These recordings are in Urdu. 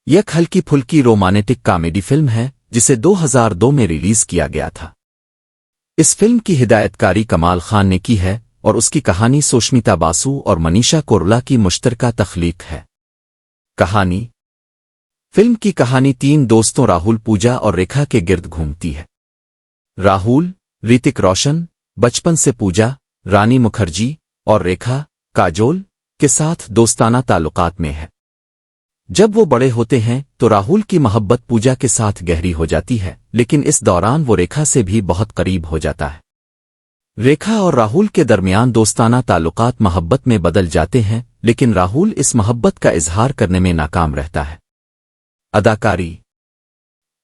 یہ ایک ہلکی پھلکی رومانٹک کامیڈی فلم ہے جسے 2002 میں ریلیز کیا گیا تھا۔ اس فلم کی ہدایت کاری کمال خان نے کی ہے اور اس کی کہانی سوشمیتا باسو اور منیشا کوئرلا کی مشترکہ تخلیق ہے۔ کہانی فلم کی کہانی 3 دوستوں راہل، پوجا اور ریکھا کے گرد گھومتی ہے۔ راہل ریتک روشن بچپن سے پوجا، رانی مکھرجی اور ریکھا کاجول کے ساتھ دوستانہ تعلقات میں ہے۔ جب وہ بڑے ہوتے ہیں تو راہل کی محبت پوجا کے ساتھ گہری ہو جاتی ہے، لیکن اس دوران وہ ریکھا سے بھی بہت قریب ہو جاتا ہے۔ ریکھا اور راہل کے درمیان دوستانہ تعلقات محبت میں بدل جاتے ہیں، لیکن راہل اس محبت کا اظہار کرنے میں ناکام رہتا ہے۔ اداکاری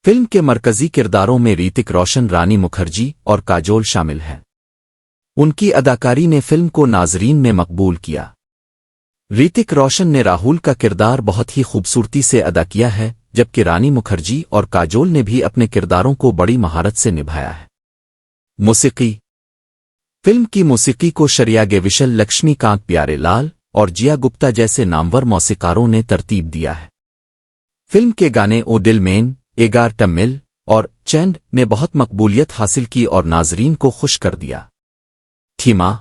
فلم کے مرکزی کرداروں میں ریتک روشن، رانی مکھرجی اور کاجول شامل ہیں۔ ان کی اداکاری نے فلم کو ناظرین میں مقبول کیا۔ ریتک روشن نے راہل کا کردار بہت ہی خوبصورتی سے ادا کیا ہے، جبکہ رانی مکھرجی اور کاجول نے بھی اپنے کرداروں کو بڑی مہارت سے نبھایا ہے۔ موسیقی فلم کی موسیقی کو شریا گیوشل، لکشمی کانت پیارے لال اور جیا گپتا جیسے نامور موسیقاروں نے ترتیب دیا ہے۔ فلم کے گانے او ڈل مین، ایگار ٹمل اور چینڈ نے بہت مقبولیت حاصل کی اور ناظرین کو خوش کر دیا۔ تھیما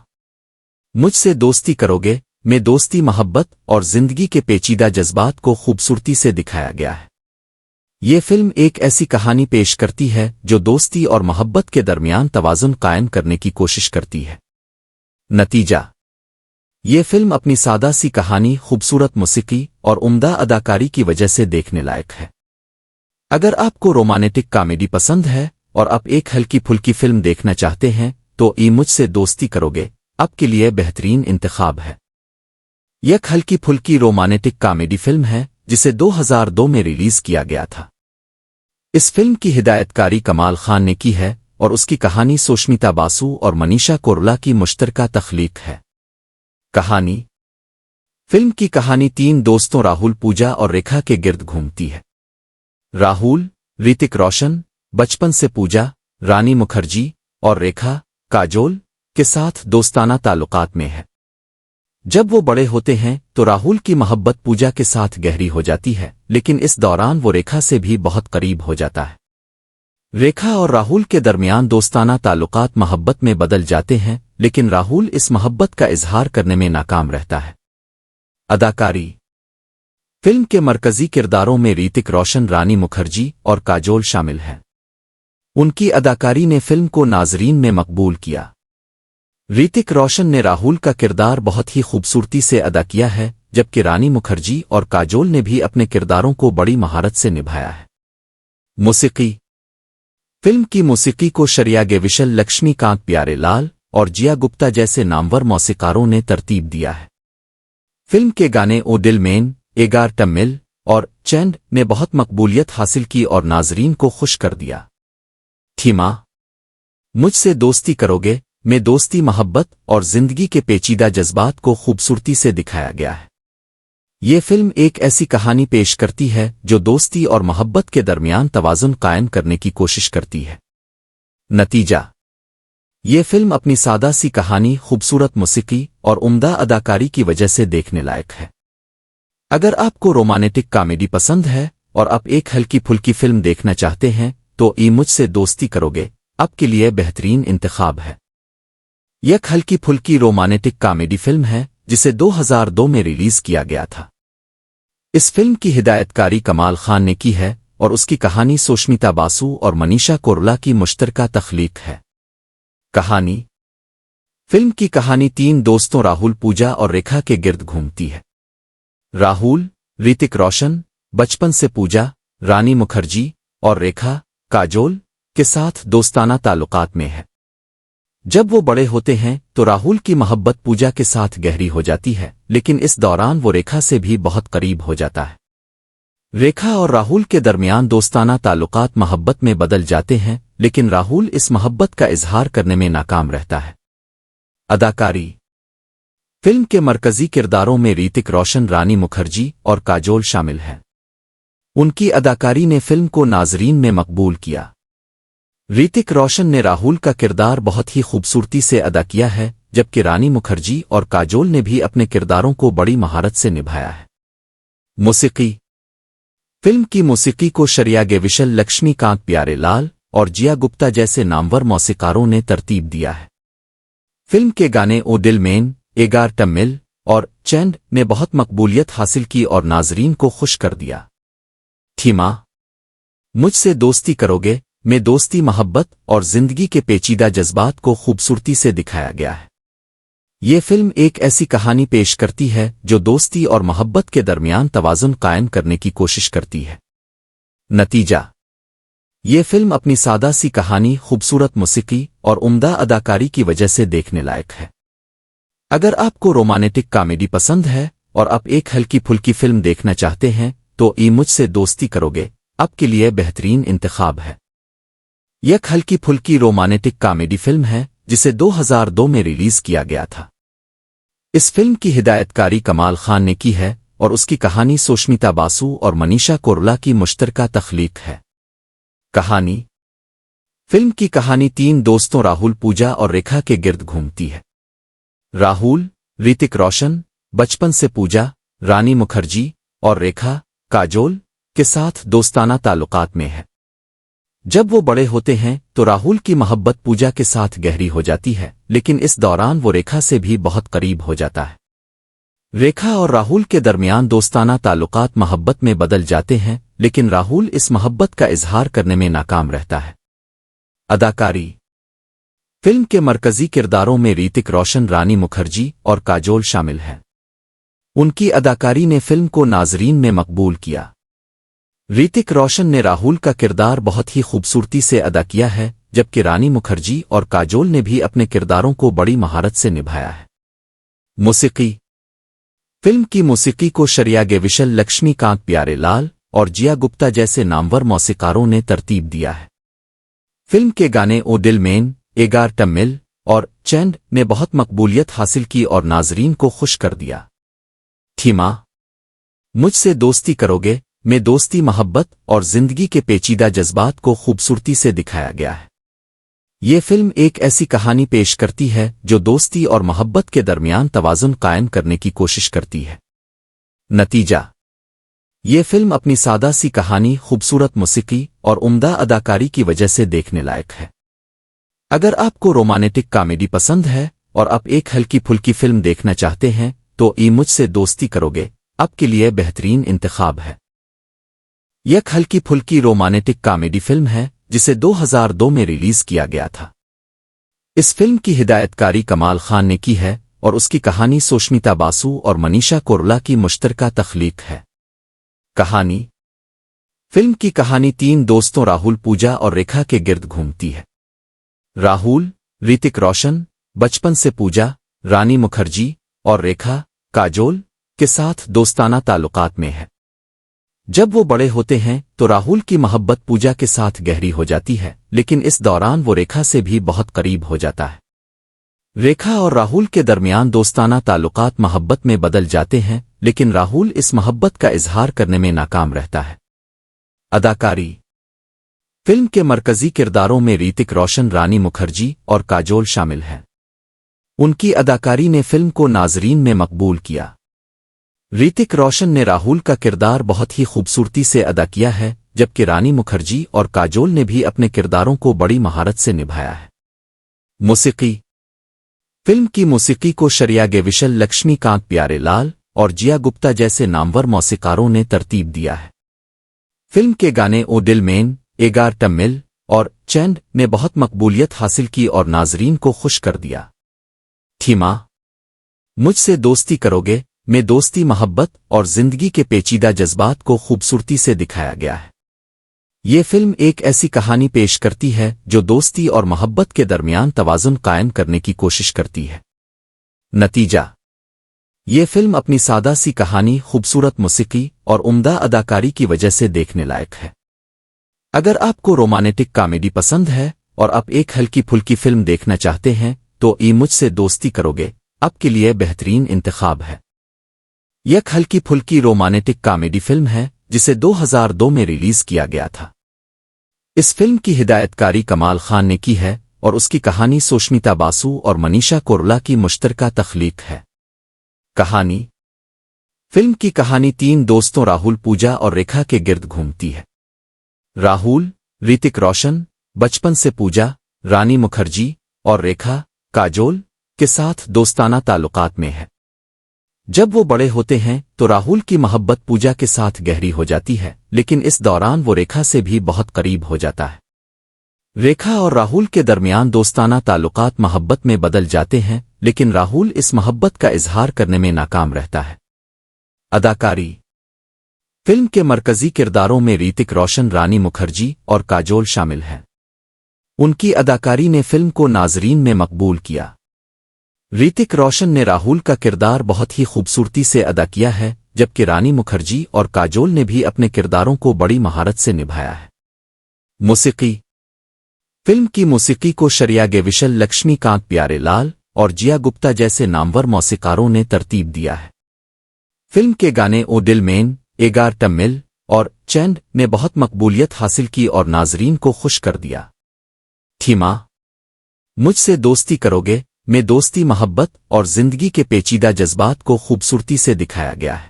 مجھ سے دوستی کرو گے میں دوستی، محبت اور زندگی کے پیچیدہ جذبات کو خوبصورتی سے دکھایا گیا ہے۔ یہ فلم ایک ایسی کہانی پیش کرتی ہے جو دوستی اور محبت کے درمیان توازن قائم کرنے کی کوشش کرتی ہے۔ نتیجہ یہ فلم اپنی سادہ سی کہانی، خوبصورت موسیقی اور عمدہ اداکاری کی وجہ سے دیکھنے لائق ہے۔ اگر آپ کو رومانٹک کامیڈی پسند ہے اور آپ ایک ہلکی پھلکی فلم دیکھنا چاہتے ہیں تو یہ مجھ سے دوستی کرو گے آپ کے لیے بہترین انتخاب ہے۔ یہ ایک ہلکی پھلکی رومانٹک کامیڈی فلم ہے جسے 2002 میں ریلیز کیا گیا تھا۔ اس فلم کی ہدایت کاری کمال خان نے کی ہے اور اس کی کہانی سوشمیتا باسو اور منیشا کوئرلا کی مشترکہ تخلیق ہے۔ کہانی فلم کی کہانی 3 دوستوں راہل، پوجا اور ریکھا کے گرد گھومتی ہے۔ راہل ریتک روشن بچپن سے پوجا، رانی مکھرجی اور ریکھا کاجول کے ساتھ دوستانہ تعلقات میں ہے۔ جب وہ بڑے ہوتے ہیں تو راہل کی محبت پوجا کے ساتھ گہری ہو جاتی ہے، لیکن اس دوران وہ ریکھا سے بھی بہت قریب ہو جاتا ہے۔ ریکھا اور راہل کے درمیان دوستانہ تعلقات محبت میں بدل جاتے ہیں، لیکن راہل اس محبت کا اظہار کرنے میں ناکام رہتا ہے۔ اداکاری فلم کے مرکزی کرداروں میں ریتک روشن، رانی مکھرجی اور کاجول شامل ہیں۔ ان کی اداکاری نے فلم کو ناظرین میں مقبول کیا۔ ریتک روشن نے راہل کا کردار بہت ہی خوبصورتی سے ادا کیا ہے، جبکہ رانی مکھرجی اور کاجول نے بھی اپنے کرداروں کو بڑی مہارت سے نبھایا ہے۔ موسیقی فلم کی موسیقی کو شریا گیوشل، لکشمی کانت پیارے لال اور جیا گپتا جیسے نامور موسیقاروں نے ترتیب دیا ہے۔ فلم کے گانے او ڈل مین، ایگار ٹمل اور چینڈ نے بہت مقبولیت حاصل کی اور ناظرین کو خوش کر دیا۔ تھیما مجھ سے دوستی کرو گے میں دوستی، محبت اور زندگی کے پیچیدہ جذبات کو خوبصورتی سے دکھایا گیا ہے۔ یہ فلم ایک ایسی کہانی پیش کرتی ہے جو دوستی اور محبت کے درمیان توازن قائم کرنے کی کوشش کرتی ہے۔ نتیجہ یہ فلم اپنی سادہ سی کہانی، خوبصورت موسیقی اور عمدہ اداکاری کی وجہ سے دیکھنے لائق ہے۔ اگر آپ کو رومانٹک کامیڈی پسند ہے اور آپ ایک ہلکی پھلکی فلم دیکھنا چاہتے ہیں تو یہ مجھ سے دوستی کرو گے آپ کے لیے بہترین انتخاب ہے۔ یہ ایک ہلکی پھلکی رومانٹک کامیڈی فلم ہے جسے 2002 میں ریلیز کیا گیا تھا۔ اس فلم کی ہدایت کاری کمال خان نے کی ہے اور اس کی کہانی سوشمیتا باسو اور منیشا کوئرلا کی مشترکہ تخلیق ہے۔ کہانی فلم کی کہانی 3 دوستوں راہل، پوجا اور ریکھا کے گرد گھومتی ہے۔ راہل ریتک روشن بچپن سے پوجا، رانی مکھرجی اور ریکھا کاجول کے ساتھ دوستانہ تعلقات میں ہے۔ جب وہ بڑے ہوتے ہیں تو راہل کی محبت پوجا کے ساتھ گہری ہو جاتی ہے، لیکن اس دوران وہ ریکھا سے بھی بہت قریب ہو جاتا ہے۔ ریکھا اور راہل کے درمیان دوستانہ تعلقات محبت میں بدل جاتے ہیں، لیکن راہل اس محبت کا اظہار کرنے میں ناکام رہتا ہے۔ اداکاری فلم کے مرکزی کرداروں میں ریتک روشن، رانی مکھرجی اور کاجول شامل ہیں۔ ان کی اداکاری نے فلم کو ناظرین میں مقبول کیا۔ ریتک روشن نے راہل کا کردار بہت ہی خوبصورتی سے ادا کیا ہے، جبکہ رانی مکھرجی اور کاجول نے بھی اپنے کرداروں کو بڑی مہارت سے نبھایا ہے۔ موسیقی فلم کی موسیقی کو شرییا گویشل، لکشمی کانت پیارے لال اور جیا گپتا جیسے نامور موسیقاروں نے ترتیب دیا ہے۔ فلم کے گانے او ڈل مین، ایگار ٹمل اور چینڈ نے بہت مقبولیت حاصل کی اور ناظرین کو خوش کر دیا۔ تھیما مجھ سے دوستی کرو گے میں دوستی، محبت اور زندگی کے پیچیدہ جذبات کو خوبصورتی سے دکھایا گیا ہے۔ یہ فلم ایک ایسی کہانی پیش کرتی ہے جو دوستی اور محبت کے درمیان توازن قائم کرنے کی کوشش کرتی ہے۔ نتیجہ: یہ فلم اپنی سادہ سی کہانی، خوبصورت موسیقی اور عمدہ اداکاری کی وجہ سے دیکھنے لائق ہے۔ اگر آپ کو رومانٹک کامیڈی پسند ہے اور آپ ایک ہلکی پھلکی فلم دیکھنا چاہتے ہیں تو یہ مجھ سے دوستی کرو گے آپ کے لیے بہترین انتخاب ہے۔ یہ ایک ہلکی پھلکی رومانٹک کامیڈی فلم ہے جسے 2002 میں ریلیز کیا گیا تھا۔ اس فلم کی ہدایت کاری کمال خان نے کی ہے اور اس کی کہانی سوشمیتا باسو اور منیشا کورولا کی مشترکہ تخلیق ہے۔ کہانی: فلم کی کہانی تین دوستوں راہل، پوجا اور ریکھا کے گرد گھومتی ہے۔ راہل ریتک روشن بچپن سے پوجا، رانی مکھرجی اور ریکھا کاجول کے ساتھ دوستانہ تعلقات میں ہے۔ جب وہ بڑے ہوتے ہیں تو راہل کی محبت پوجا کے ساتھ گہری ہو جاتی ہے، لیکن اس دوران وہ ریکھا سے بھی بہت قریب ہو جاتا ہے۔ ریکھا اور راہل کے درمیان دوستانہ تعلقات محبت میں بدل جاتے ہیں، لیکن راہل اس محبت کا اظہار کرنے میں ناکام رہتا ہے۔ اداکاری: فلم کے مرکزی کرداروں میں ریتک روشن، رانی مکھرجی اور کاجول شامل ہیں۔ ان کی اداکاری نے فلم کو ناظرین میں مقبول کیا۔ ریتک روشن نے راہل کا کردار بہت ہی خوبصورتی سے ادا کیا ہے، جبکہ رانی مکھرجی اور کاجول نے بھی اپنے کرداروں کو بڑی مہارت سے نبھایا ہے۔ موسیقی: فلم کی موسیقی کو شرییا گویشل، لکشمی کانت پیارے لال اور جیا گپتا جیسے نامور موسیقاروں نے ترتیب دیا ہے۔ فلم کے گانے او ڈل مین، ایگار ٹمل اور چینڈ نے بہت مقبولیت حاصل کی اور ناظرین کو خوش کر دیا۔ تھیما مجھ سے دوستی کرو گے میں دوستی، محبت اور زندگی کے پیچیدہ جذبات کو خوبصورتی سے دکھایا گیا ہے۔ یہ فلم ایک ایسی کہانی پیش کرتی ہے جو دوستی اور محبت کے درمیان توازن قائم کرنے کی کوشش کرتی ہے۔ نتیجہ: یہ فلم اپنی سادہ سی کہانی، خوبصورت موسیقی اور عمدہ اداکاری کی وجہ سے دیکھنے لائق ہے۔ اگر آپ کو رومانٹک کامیڈی پسند ہے اور آپ ایک ہلکی پھلکی فلم دیکھنا چاہتے ہیں تو یہ مجھ سے دوستی کرو گے آپ کے لیے بہترین انتخاب ہے۔ یہ ایک ہلکی پھلکی رومانٹک کامیڈی فلم ہے جسے 2002 میں ریلیز کیا گیا تھا۔ اس فلم کی ہدایت کاری کمال خان نے کی ہے اور اس کی کہانی سوشمیتا باسو اور منیشا کورولا کی مشترکہ تخلیق ہے۔ کہانی: فلم کی کہانی تین دوستوں راہل، پوجا اور ریکھا کے گرد گھومتی ہے۔ راہل ریتک روشن بچپن سے پوجا، رانی مکھرجی اور ریکھا کاجول کے ساتھ دوستانہ تعلقات میں ہے۔ جب وہ بڑے ہوتے ہیں تو راہل کی محبت پوجا کے ساتھ گہری ہو جاتی ہے، لیکن اس دوران وہ ریکھا سے بھی بہت قریب ہو جاتا ہے۔ ریکھا اور راہل کے درمیان دوستانہ تعلقات محبت میں بدل جاتے ہیں، لیکن راہل اس محبت کا اظہار کرنے میں ناکام رہتا ہے۔ اداکاری: فلم کے مرکزی کرداروں میں ریتک روشن، رانی مکھرجی اور کاجول شامل ہیں۔ ان کی اداکاری نے فلم کو ناظرین میں مقبول کیا۔ ریتک روشن نے راہل کا کردار بہت ہی خوبصورتی سے ادا کیا ہے، جبکہ رانی مکھرجی اور کاجول نے بھی اپنے کرداروں کو بڑی مہارت سے نبھایا ہے۔ موسیقی: فلم کی موسیقی کو شرییا گویشل، لکشمی کانت پیارے لال اور جیا گپتا جیسے نامور موسیقاروں نے ترتیب دیا ہے۔ فلم کے گانے او ڈل مین، ایگار ٹمل اور چینڈ نے بہت مقبولیت حاصل کی اور ناظرین کو خوش کر دیا۔ تھیما مجھ سے دوستی کرو گے میں دوستی، محبت اور زندگی کے پیچیدہ جذبات کو خوبصورتی سے دکھایا گیا ہے۔ یہ فلم ایک ایسی کہانی پیش کرتی ہے جو دوستی اور محبت کے درمیان توازن قائم کرنے کی کوشش کرتی ہے۔ نتیجہ: یہ فلم اپنی سادہ سی کہانی، خوبصورت موسیقی اور عمدہ اداکاری کی وجہ سے دیکھنے لائق ہے۔ اگر آپ کو رومانٹک کامیڈی پسند ہے اور آپ ایک ہلکی پھلکی فلم دیکھنا چاہتے ہیں تو یہ مجھ سے دوستی کرو گے آپ کے لیے بہترین انتخاب ہے۔ یہ ایک ہلکی پھلکی رومانٹک کامیڈی فلم ہے جسے 2002 میں ریلیز کیا گیا تھا۔ اس فلم کی ہدایت کاری کمال خان نے کی ہے اور اس کی کہانی سوشمیتا باسو اور منیشا کورولا کی مشترکہ تخلیق ہے۔ کہانی: فلم کی کہانی تین دوستوں راہل، پوجا اور ریکھا کے گرد گھومتی ہے۔ راہل ریتک روشن بچپن سے پوجا، رانی مکھرجی اور ریکھا کاجول کے ساتھ دوستانہ تعلقات میں ہے۔ جب وہ بڑے ہوتے ہیں تو راہل کی محبت پوجا کے ساتھ گہری ہو جاتی ہے، لیکن اس دوران وہ ریکھا سے بھی بہت قریب ہو جاتا ہے۔ ریکھا اور راہل کے درمیان دوستانہ تعلقات محبت میں بدل جاتے ہیں، لیکن راہل اس محبت کا اظہار کرنے میں ناکام رہتا ہے۔ اداکاری فلم کے مرکزی کرداروں میں ریتک روشن، رانی مکھرجی اور کاجول شامل ہیں۔ ان کی اداکاری نے فلم کو ناظرین میں مقبول کیا۔ ریتک روشن نے راہل کا کردار بہت ہی خوبصورتی سے ادا کیا ہے، جبکہ رانی مکھرجی اور کاجول نے بھی اپنے کرداروں کو بڑی مہارت سے نبھایا ہے۔ موسیقی فلم کی موسیقی کو شریا گویشل، لکشمی کانت پیارے لال اور جیا گپتا جیسے نامور موسیقاروں نے ترتیب دیا ہے۔ فلم کے گانے او دل مین، ایگار ٹمل اور چینڈ نے بہت مقبولیت حاصل کی اور ناظرین کو خوش کر دیا۔ تھیما مجھ سے دوستی کرو گے میں دوستی، محبت اور زندگی کے پیچیدہ جذبات کو خوبصورتی سے دکھایا گیا ہے۔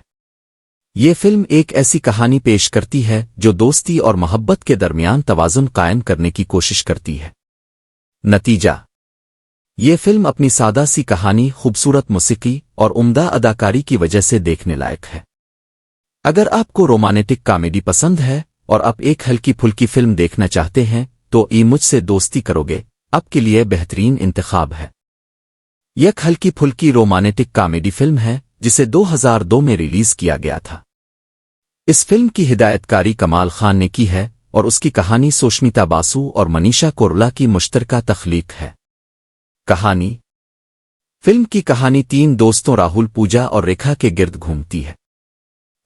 یہ فلم ایک ایسی کہانی پیش کرتی ہے جو دوستی اور محبت کے درمیان توازن قائم کرنے کی کوشش کرتی ہے۔ نتیجہ یہ فلم اپنی سادہ سی کہانی، خوبصورت موسیقی اور عمدہ اداکاری کی وجہ سے دیکھنے لائق ہے۔ اگر آپ کو رومانٹک کامیڈی پسند ہے اور آپ ایک ہلکی پھلکی فلم دیکھنا چاہتے ہیں تو یہ مجھ سے دوستی کرو گے آپ کے لیے بہترین انتخاب ہے۔ یہ ایک ہلکی پھلکی رومانٹک کامیڈی فلم ہے جسے 2002 میں ریلیز کیا گیا تھا۔ اس فلم کی ہدایت کاری کمال خان نے کی ہے اور اس کی کہانی سوشمیتا باسو اور منیشا کورولا کی مشترکہ تخلیق ہے۔ کہانی فلم کی کہانی تین دوستوں راہل، پوجا اور ریکھا کے گرد گھومتی ہے۔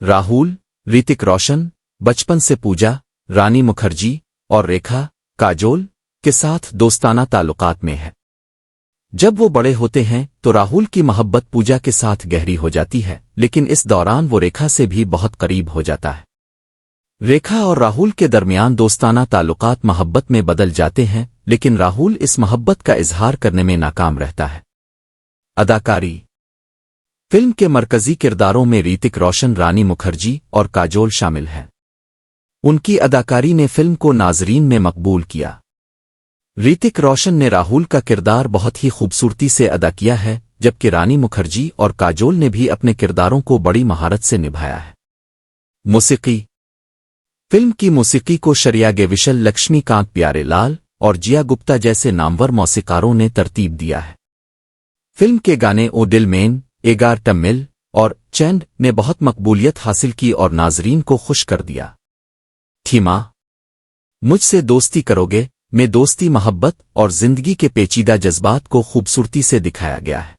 راہل ریتک روشن بچپن سے پوجا، رانی مکھرجی اور ریکھا کاجول کے ساتھ دوستانہ تعلقات میں ہے۔ جب وہ بڑے ہوتے ہیں تو راہل کی محبت پوجا کے ساتھ گہری ہو جاتی ہے، لیکن اس دوران وہ ریکھا سے بھی بہت قریب ہو جاتا ہے۔ ریکھا اور راہل کے درمیان دوستانہ تعلقات محبت میں بدل جاتے ہیں، لیکن راہل اس محبت کا اظہار کرنے میں ناکام رہتا ہے۔ اداکاری فلم کے مرکزی کرداروں میں ریتک روشن، رانی مکھرجی اور کاجول شامل ہیں۔ ان کی اداکاری نے فلم کو ناظرین میں مقبول کیا۔ ریتک روشن نے راہل کا کردار بہت ہی خوبصورتی سے ادا کیا ہے، جبکہ رانی مکھرجی اور کاجول نے بھی اپنے کرداروں کو بڑی مہارت سے نبھایا ہے۔ موسیقی فلم کی موسیقی کو شریا گویشل، لکشمی کانت پیارے لال اور جیا گپتا جیسے نامور موسیقاروں نے ترتیب دیا ہے۔ فلم کے گانے او دل مین، ایگار ٹمل اور چینڈ نے بہت مقبولیت حاصل کی اور ناظرین کو خوش کر دیا۔ تھیما مجھ سے دوستی کرو گے میں دوستی، محبت اور زندگی کے پیچیدہ جذبات کو خوبصورتی سے دکھایا گیا ہے۔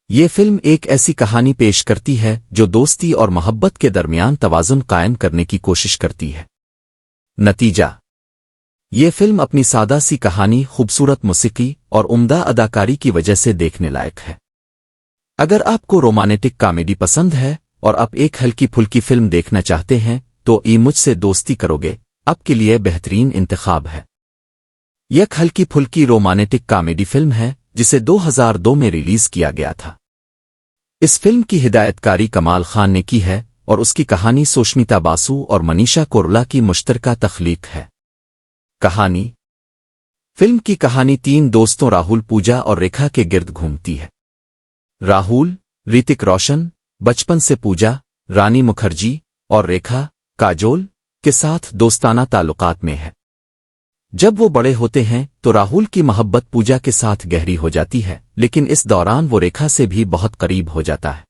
یہ فلم ایک ایسی کہانی پیش کرتی ہے جو دوستی اور محبت کے درمیان توازن قائم کرنے کی کوشش کرتی ہے۔ نتیجہ یہ فلم اپنی سادہ سی کہانی، خوبصورت موسیقی اور عمدہ اداکاری کی وجہ سے دیکھنے لائق ہے۔ اگر آپ کو رومانٹک کامیڈی پسند ہے اور آپ ایک ہلکی پھلکی فلم دیکھنا چاہتے ہیں تو یہ مجھ سے دوستی کرو گے آپ کے لیے بہترین انتخاب ہے۔ یہ ایک ہلکی پھلکی رومانٹک کامیڈی فلم ہے جسے 2002 میں ریلیز کیا گیا تھا۔ اس فلم کی ہدایت کاری کمال خان نے کی ہے اور اس کی کہانی سوشمیتا باسو اور منیشا کورولا کی مشترکہ تخلیق ہے۔ کہانی فلم کی کہانی تین دوستوں راہل، پوجا اور ریکھا کے گرد گھومتی ہے۔ راہل ریتک روشن بچپن سے پوجا، رانی مکھرجی اور ریکھا کاجول کے ساتھ دوستانہ تعلقات میں ہے۔ جب وہ بڑے ہوتے ہیں تو راہل کی محبت پوجا کے ساتھ گہری ہو جاتی ہے، لیکن اس دوران وہ ریکھا سے بھی بہت قریب ہو جاتا ہے۔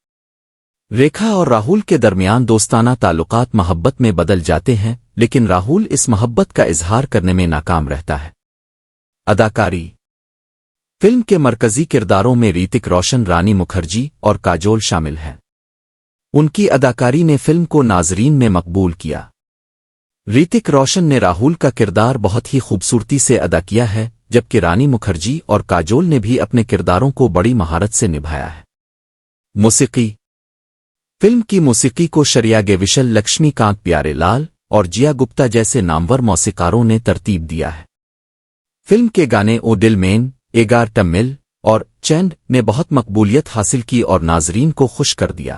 ریکھا اور راہل کے درمیان دوستانہ تعلقات محبت میں بدل جاتے ہیں، لیکن راہل اس محبت کا اظہار کرنے میں ناکام رہتا ہے۔ اداکاری فلم کے مرکزی کرداروں میں ریتک روشن، رانی مکھرجی اور کاجول شامل ہیں۔ ان کی اداکاری نے فلم کو ناظرین میں مقبول کیا۔ ریتک روشن نے راہل کا کردار بہت ہی خوبصورتی سے ادا کیا ہے، جبکہ رانی مکھرجی اور کاجول نے بھی اپنے کرداروں کو بڑی مہارت سے نبھایا ہے۔ موسیقی فلم کی موسیقی کو شریا گویشل، لکشمی کانت پیارے لال اور جیا گپتا جیسے نامور موسیقاروں نے ترتیب دیا ہے۔ فلم کے گانے او دل مین، ایگار ٹمل اور چینڈ نے بہت مقبولیت حاصل کی اور ناظرین کو خوش کر دیا۔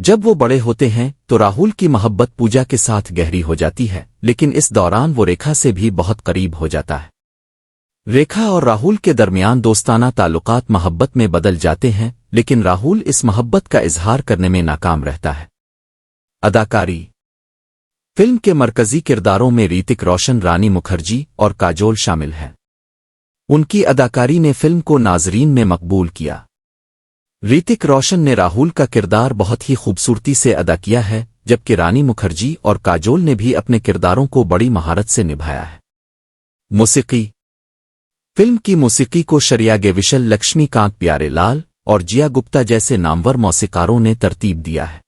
جب وہ بڑے ہوتے ہیں تو راہل کی محبت پوجا کے ساتھ گہری ہو جاتی ہے، لیکن اس دوران وہ ریکھا سے بھی بہت قریب ہو جاتا ہے۔ ریکھا اور راہل کے درمیان دوستانہ تعلقات محبت میں بدل جاتے ہیں، لیکن راہل اس محبت کا اظہار کرنے میں ناکام رہتا ہے۔ اداکاری فلم کے مرکزی کرداروں میں ریتک روشن، رانی مکھرجی اور کاجول شامل ہیں۔ ان کی اداکاری نے فلم کو ناظرین میں مقبول کیا۔ ریتک روشن نے راہل کا کردار بہت ہی خوبصورتی سے ادا کیا ہے، جبکہ رانی مکھرجی اور کاجول نے بھی اپنے کرداروں کو بڑی مہارت سے نبھایا ہے۔ موسیقی فلم کی موسیقی کو شریا گویشل، لکشمی کانت پیارے لال اور جیا گپتا جیسے نامور موسیقاروں نے ترتیب دیا ہے۔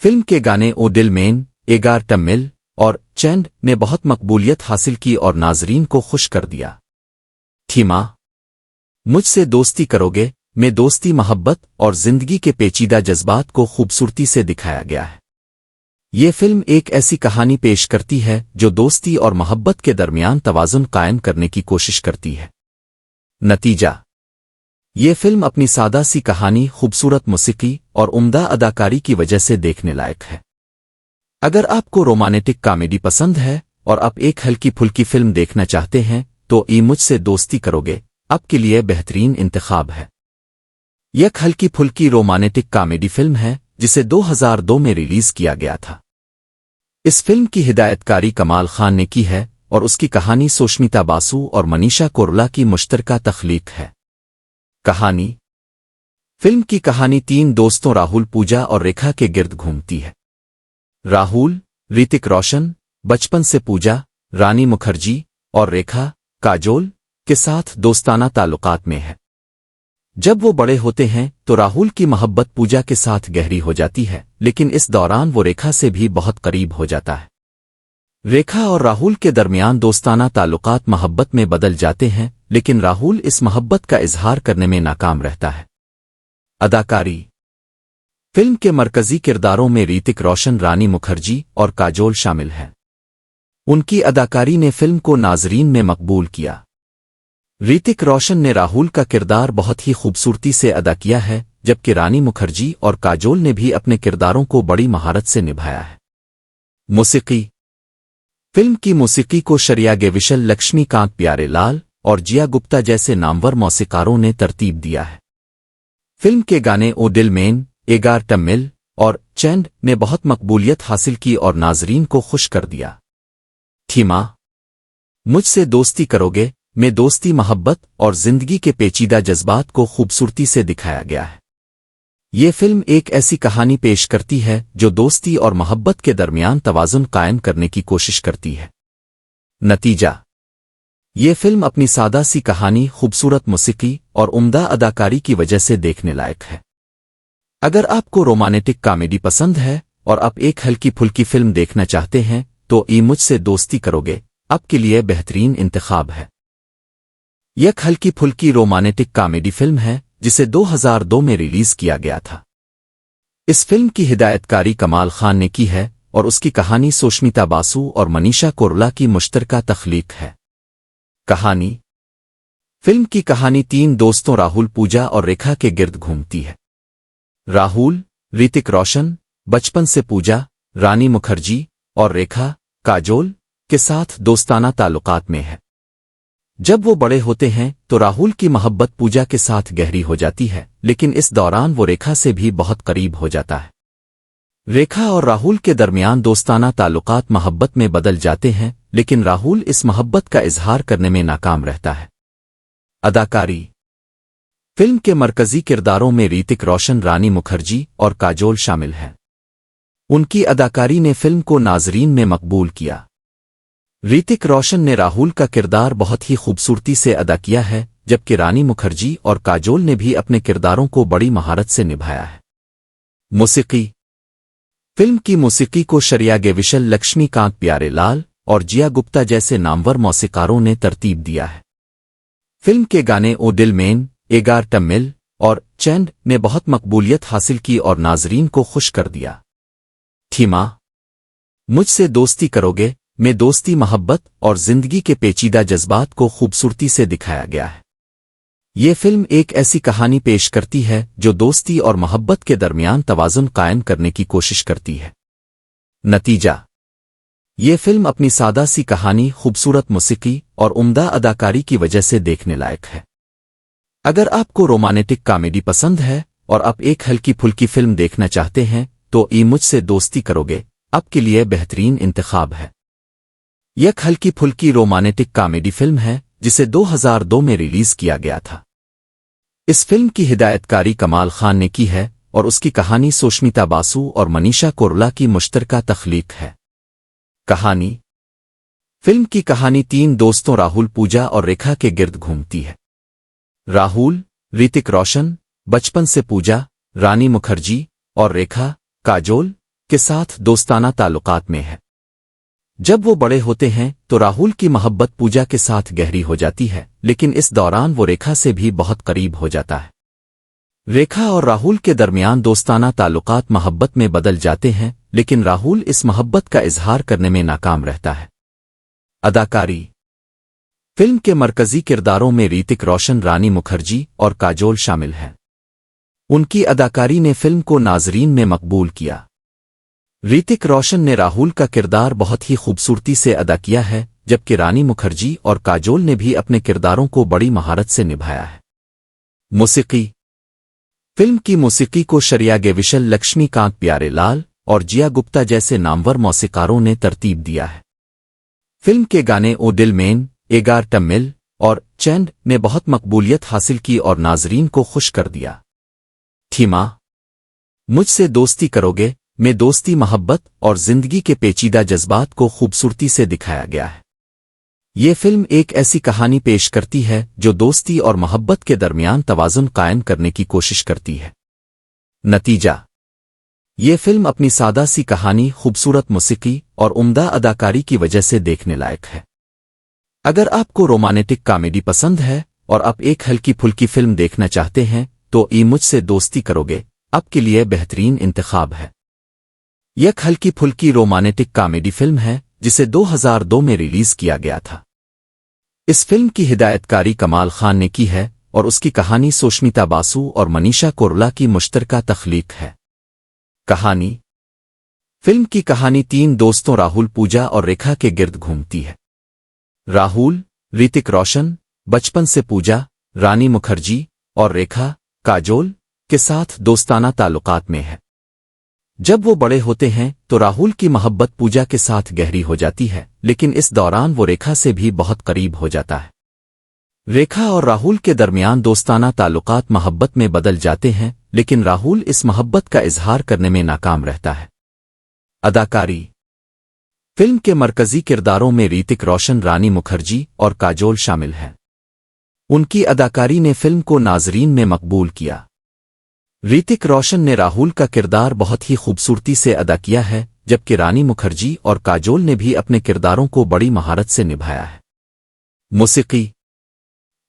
فلم کے گانے او دل مین، ایگار ٹمل اور چینڈ نے بہت مقبولیت حاصل کی اور ناظرین کو خوش کر دیا۔ تھیما مجھ سے دوستی کرو گے میں دوستی، محبت اور زندگی کے پیچیدہ جذبات کو خوبصورتی سے دکھایا گیا ہے۔ یہ فلم ایک ایسی کہانی پیش کرتی ہے جو دوستی اور محبت کے درمیان توازن قائم کرنے کی کوشش کرتی ہے۔ نتیجہ یہ فلم اپنی سادہ سی کہانی، خوبصورت موسیقی اور عمدہ اداکاری کی وجہ سے دیکھنے لائق ہے۔ اگر آپ کو رومانٹک کامیڈی پسند ہے اور آپ ایک ہلکی پھلکی فلم دیکھنا چاہتے ہیں تو یہ مجھ سے دوستی کرو گے آپ کے لیے بہترین انتخاب ہے۔ یہ ہلکی پھلکی رومانٹک کامیڈی فلم ہے جسے 2002 میں ریلیز کیا گیا تھا۔ اس فلم کی ہدایت کاری کمال خان نے کی ہے اور اس کی کہانی سوشمیتا باسو اور منیشا کورولا کی مشترکہ تخلیق ہے۔ کہانی فلم کی کہانی 3 دوستوں راہل، پوجا اور ریکھا کے گرد گھومتی ہے۔ راہل ریتک روشن بچپن سے پوجا، رانی مکھرجی اور ریکھا کاجول کے ساتھ دوستانہ تعلقات میں ہے۔ جب وہ بڑے ہوتے ہیں تو راہل کی محبت پوجا کے ساتھ گہری ہو جاتی ہے، لیکن اس دوران وہ ریکھا سے بھی بہت قریب ہو جاتا ہے۔ ریکھا اور راہل کے درمیان دوستانہ تعلقات محبت میں بدل جاتے ہیں، لیکن راہل اس محبت کا اظہار کرنے میں ناکام رہتا ہے۔ اداکاری فلم کے مرکزی کرداروں میں ریتک روشن، رانی مکھرجی اور کاجول شامل ہیں۔ ان کی اداکاری نے فلم کو ناظرین میں مقبول کیا۔ ریتک روشن نے راہل کا کردار بہت ہی خوبصورتی سے ادا کیا ہے، جبکہ رانی مکھرجی اور کاجول نے بھی اپنے کرداروں کو بڑی مہارت سے نبھایا ہے۔ موسیقی فلم کی موسیقی کو شریا گویشل، لکشمی کانت پیارے لال اور جیا گپتا جیسے نامور موسیقاروں نے ترتیب دیا ہے۔ فلم کے گانے او دل مین، ایگار ٹمل اور چینڈ نے بہت مقبولیت حاصل کی اور ناظرین کو خوش کر دیا۔ تھیما مجھ سے دوستی کرو گے میں دوستی، محبت اور زندگی کے پیچیدہ جذبات کو خوبصورتی سے دکھایا گیا ہے۔ یہ فلم ایک ایسی کہانی پیش کرتی ہے جو دوستی اور محبت کے درمیان توازن قائم کرنے کی کوشش کرتی ہے۔ نتیجہ یہ فلم اپنی سادہ سی کہانی، خوبصورت موسیقی اور عمدہ اداکاری کی وجہ سے دیکھنے لائق ہے۔ اگر آپ کو رومانٹک کامیڈی پسند ہے اور آپ ایک ہلکی پھلکی فلم دیکھنا چاہتے ہیں تو یہ مجھ سے دوستی کرو گے آپ کے لیے بہترین انتخاب ہے۔ یہ ہلکی پھلکی رومانٹک کامیڈی فلم ہے جسے 2002 میں ریلیز کیا گیا تھا۔ اس فلم کی ہدایت کاری کمال خان نے کی ہے اور اس کی کہانی سوشمیتا باسو اور منیشا کورولا کی مشترکہ تخلیق ہے۔ کہانی فلم کی کہانی 3 دوستوں راہل، پوجا اور ریکھا کے گرد گھومتی ہے۔ راہل ریتک روشن بچپن سے پوجا، رانی مکھرجی اور ریکھا کاجول کے ساتھ دوستانہ تعلقات میں ہے۔ جب وہ بڑے ہوتے ہیں تو راہل کی محبت پوجا کے ساتھ گہری ہو جاتی ہے، لیکن اس دوران وہ ریکھا سے بھی بہت قریب ہو جاتا ہے۔ ریکھا اور راہل کے درمیان دوستانہ تعلقات محبت میں بدل جاتے ہیں، لیکن راہل اس محبت کا اظہار کرنے میں ناکام رہتا ہے۔ اداکاری فلم کے مرکزی کرداروں میں ریتک روشن، رانی مکھرجی اور کاجول شامل ہیں۔ ان کی اداکاری نے فلم کو ناظرین میں مقبول کیا۔ ریتک روشن نے راہل کا کردار بہت ہی خوبصورتی سے ادا کیا ہے، جبکہ رانی مکھرجی اور کاجول نے بھی اپنے کرداروں کو بڑی مہارت سے نبھایا ہے۔ موسیقی فلم کی موسیقی کو شریا گویشل، لکشمی کانت پیارے لال اور جیا گپتا جیسے نامور موسیقاروں نے ترتیب دیا ہے۔ فلم کے گانے او دل مین، ایگار ٹمل اور چینڈ نے بہت مقبولیت حاصل کی اور ناظرین کو خوش کر دیا۔ تھیما مجھ سے دوستی کرو گے میں دوستی، محبت اور زندگی کے پیچیدہ جذبات کو خوبصورتی سے دکھایا گیا ہے۔ یہ فلم ایک ایسی کہانی پیش کرتی ہے جو دوستی اور محبت کے درمیان توازن قائم کرنے کی کوشش کرتی ہے۔ نتیجہ: یہ فلم اپنی سادہ سی کہانی، خوبصورت موسیقی اور عمدہ اداکاری کی وجہ سے دیکھنے لائق ہے۔ اگر آپ کو رومانٹک کامیڈی پسند ہے اور آپ ایک ہلکی پھلکی فلم دیکھنا چاہتے ہیں تو یہ مجھ سے دوستی کرو گے آپ کے لیے بہترین انتخاب ہے۔ یہ ایک ہلکی پھلکی رومانٹک کامیڈی فلم ہے جسے 2002 میں ریلیز کیا گیا تھا۔ اس فلم کی ہدایت کاری کمال خان نے کی ہے اور اس کی کہانی سوشمیتا باسو اور منیشا کوئرلا کی مشترکہ تخلیق ہے۔ کہانی: فلم کی کہانی تین دوستوں راہل، پوجا اور ریکھا کے گرد گھومتی ہے۔ راہل، ریتک روشن، بچپن سے پوجا، رانی مکھرجی اور ریکھا، کاجول کے ساتھ دوستانہ تعلقات میں ہے۔ جب وہ بڑے ہوتے ہیں تو راہل کی محبت پوجا کے ساتھ گہری ہو جاتی ہے، لیکن اس دوران وہ ریکھا سے بھی بہت قریب ہو جاتا ہے۔ ریکھا اور راہل کے درمیان دوستانہ تعلقات محبت میں بدل جاتے ہیں، لیکن راہل اس محبت کا اظہار کرنے میں ناکام رہتا ہے۔ اداکاری: فلم کے مرکزی کرداروں میں ریتک روشن، رانی مکھرجی اور کاجول شامل ہیں۔ ان کی اداکاری نے فلم کو ناظرین میں مقبول کیا۔ ریتک روشن نے راہل کا کردار بہت ہی خوبصورتی سے ادا کیا ہے، جبکہ رانی مکھرجی اور کاجول نے بھی اپنے کرداروں کو بڑی مہارت سے نبھایا ہے۔ موسیقی: فلم کی موسیقی کو شریا گویشل، لکشمی کانت پیارے لال اور جیا گپتا جیسے نامور موسیقاروں نے ترتیب دیا ہے۔ فلم کے گانے او ڈل مین، ایگار ٹمل اور چینڈ نے بہت مقبولیت حاصل کی اور ناظرین کو خوش کر دیا۔ تھیما: مجھ سے دوستی کرو گے میں دوستی، محبت اور زندگی کے پیچیدہ جذبات کو خوبصورتی سے دکھایا گیا ہے۔ یہ فلم ایک ایسی کہانی پیش کرتی ہے جو دوستی اور محبت کے درمیان توازن قائم کرنے کی کوشش کرتی ہے۔ نتیجہ: یہ فلم اپنی سادہ سی کہانی، خوبصورت موسیقی اور عمدہ اداکاری کی وجہ سے دیکھنے لائق ہے۔ اگر آپ کو رومانٹک کامیڈی پسند ہے اور آپ ایک ہلکی پھلکی فلم دیکھنا چاہتے ہیں تو یہ مجھ سے دوستی کرو گے آپ کے لیے بہترین انتخاب ہے۔ یہ ایک ہلکی پھلکی رومانٹک کامیڈی فلم ہے جسے 2002 میں ریلیز کیا گیا تھا۔ اس فلم کی ہدایت کاری کمال خان نے کی ہے اور اس کی کہانی سوشمیتا باسو اور منیشا کوئرلا کی مشترکہ تخلیق ہے۔ کہانی: فلم کی کہانی تین دوستوں راہل، پوجا اور ریکھا کے گرد گھومتی ہے۔ راہل، ریتک روشن، بچپن سے پوجا، رانی مکھرجی اور ریکھا، کاجول کے ساتھ دوستانہ تعلقات میں ہے۔ جب وہ بڑے ہوتے ہیں تو راہل کی محبت پوجا کے ساتھ گہری ہو جاتی ہے، لیکن اس دوران وہ ریکھا سے بھی بہت قریب ہو جاتا ہے۔ ریکھا اور راہل کے درمیان دوستانہ تعلقات محبت میں بدل جاتے ہیں، لیکن راہل اس محبت کا اظہار کرنے میں ناکام رہتا ہے۔ اداکاری: فلم کے مرکزی کرداروں میں ریتک روشن، رانی مکھرجی اور کاجول شامل ہیں۔ ان کی اداکاری نے فلم کو ناظرین میں مقبول کیا۔ ریتک روشن نے راہل کا کردار بہت ہی خوبصورتی سے ادا کیا ہے، جبکہ رانی مکھرجی اور کاجول نے بھی اپنے کرداروں کو بڑی مہارت سے نبھایا ہے۔ موسیقی: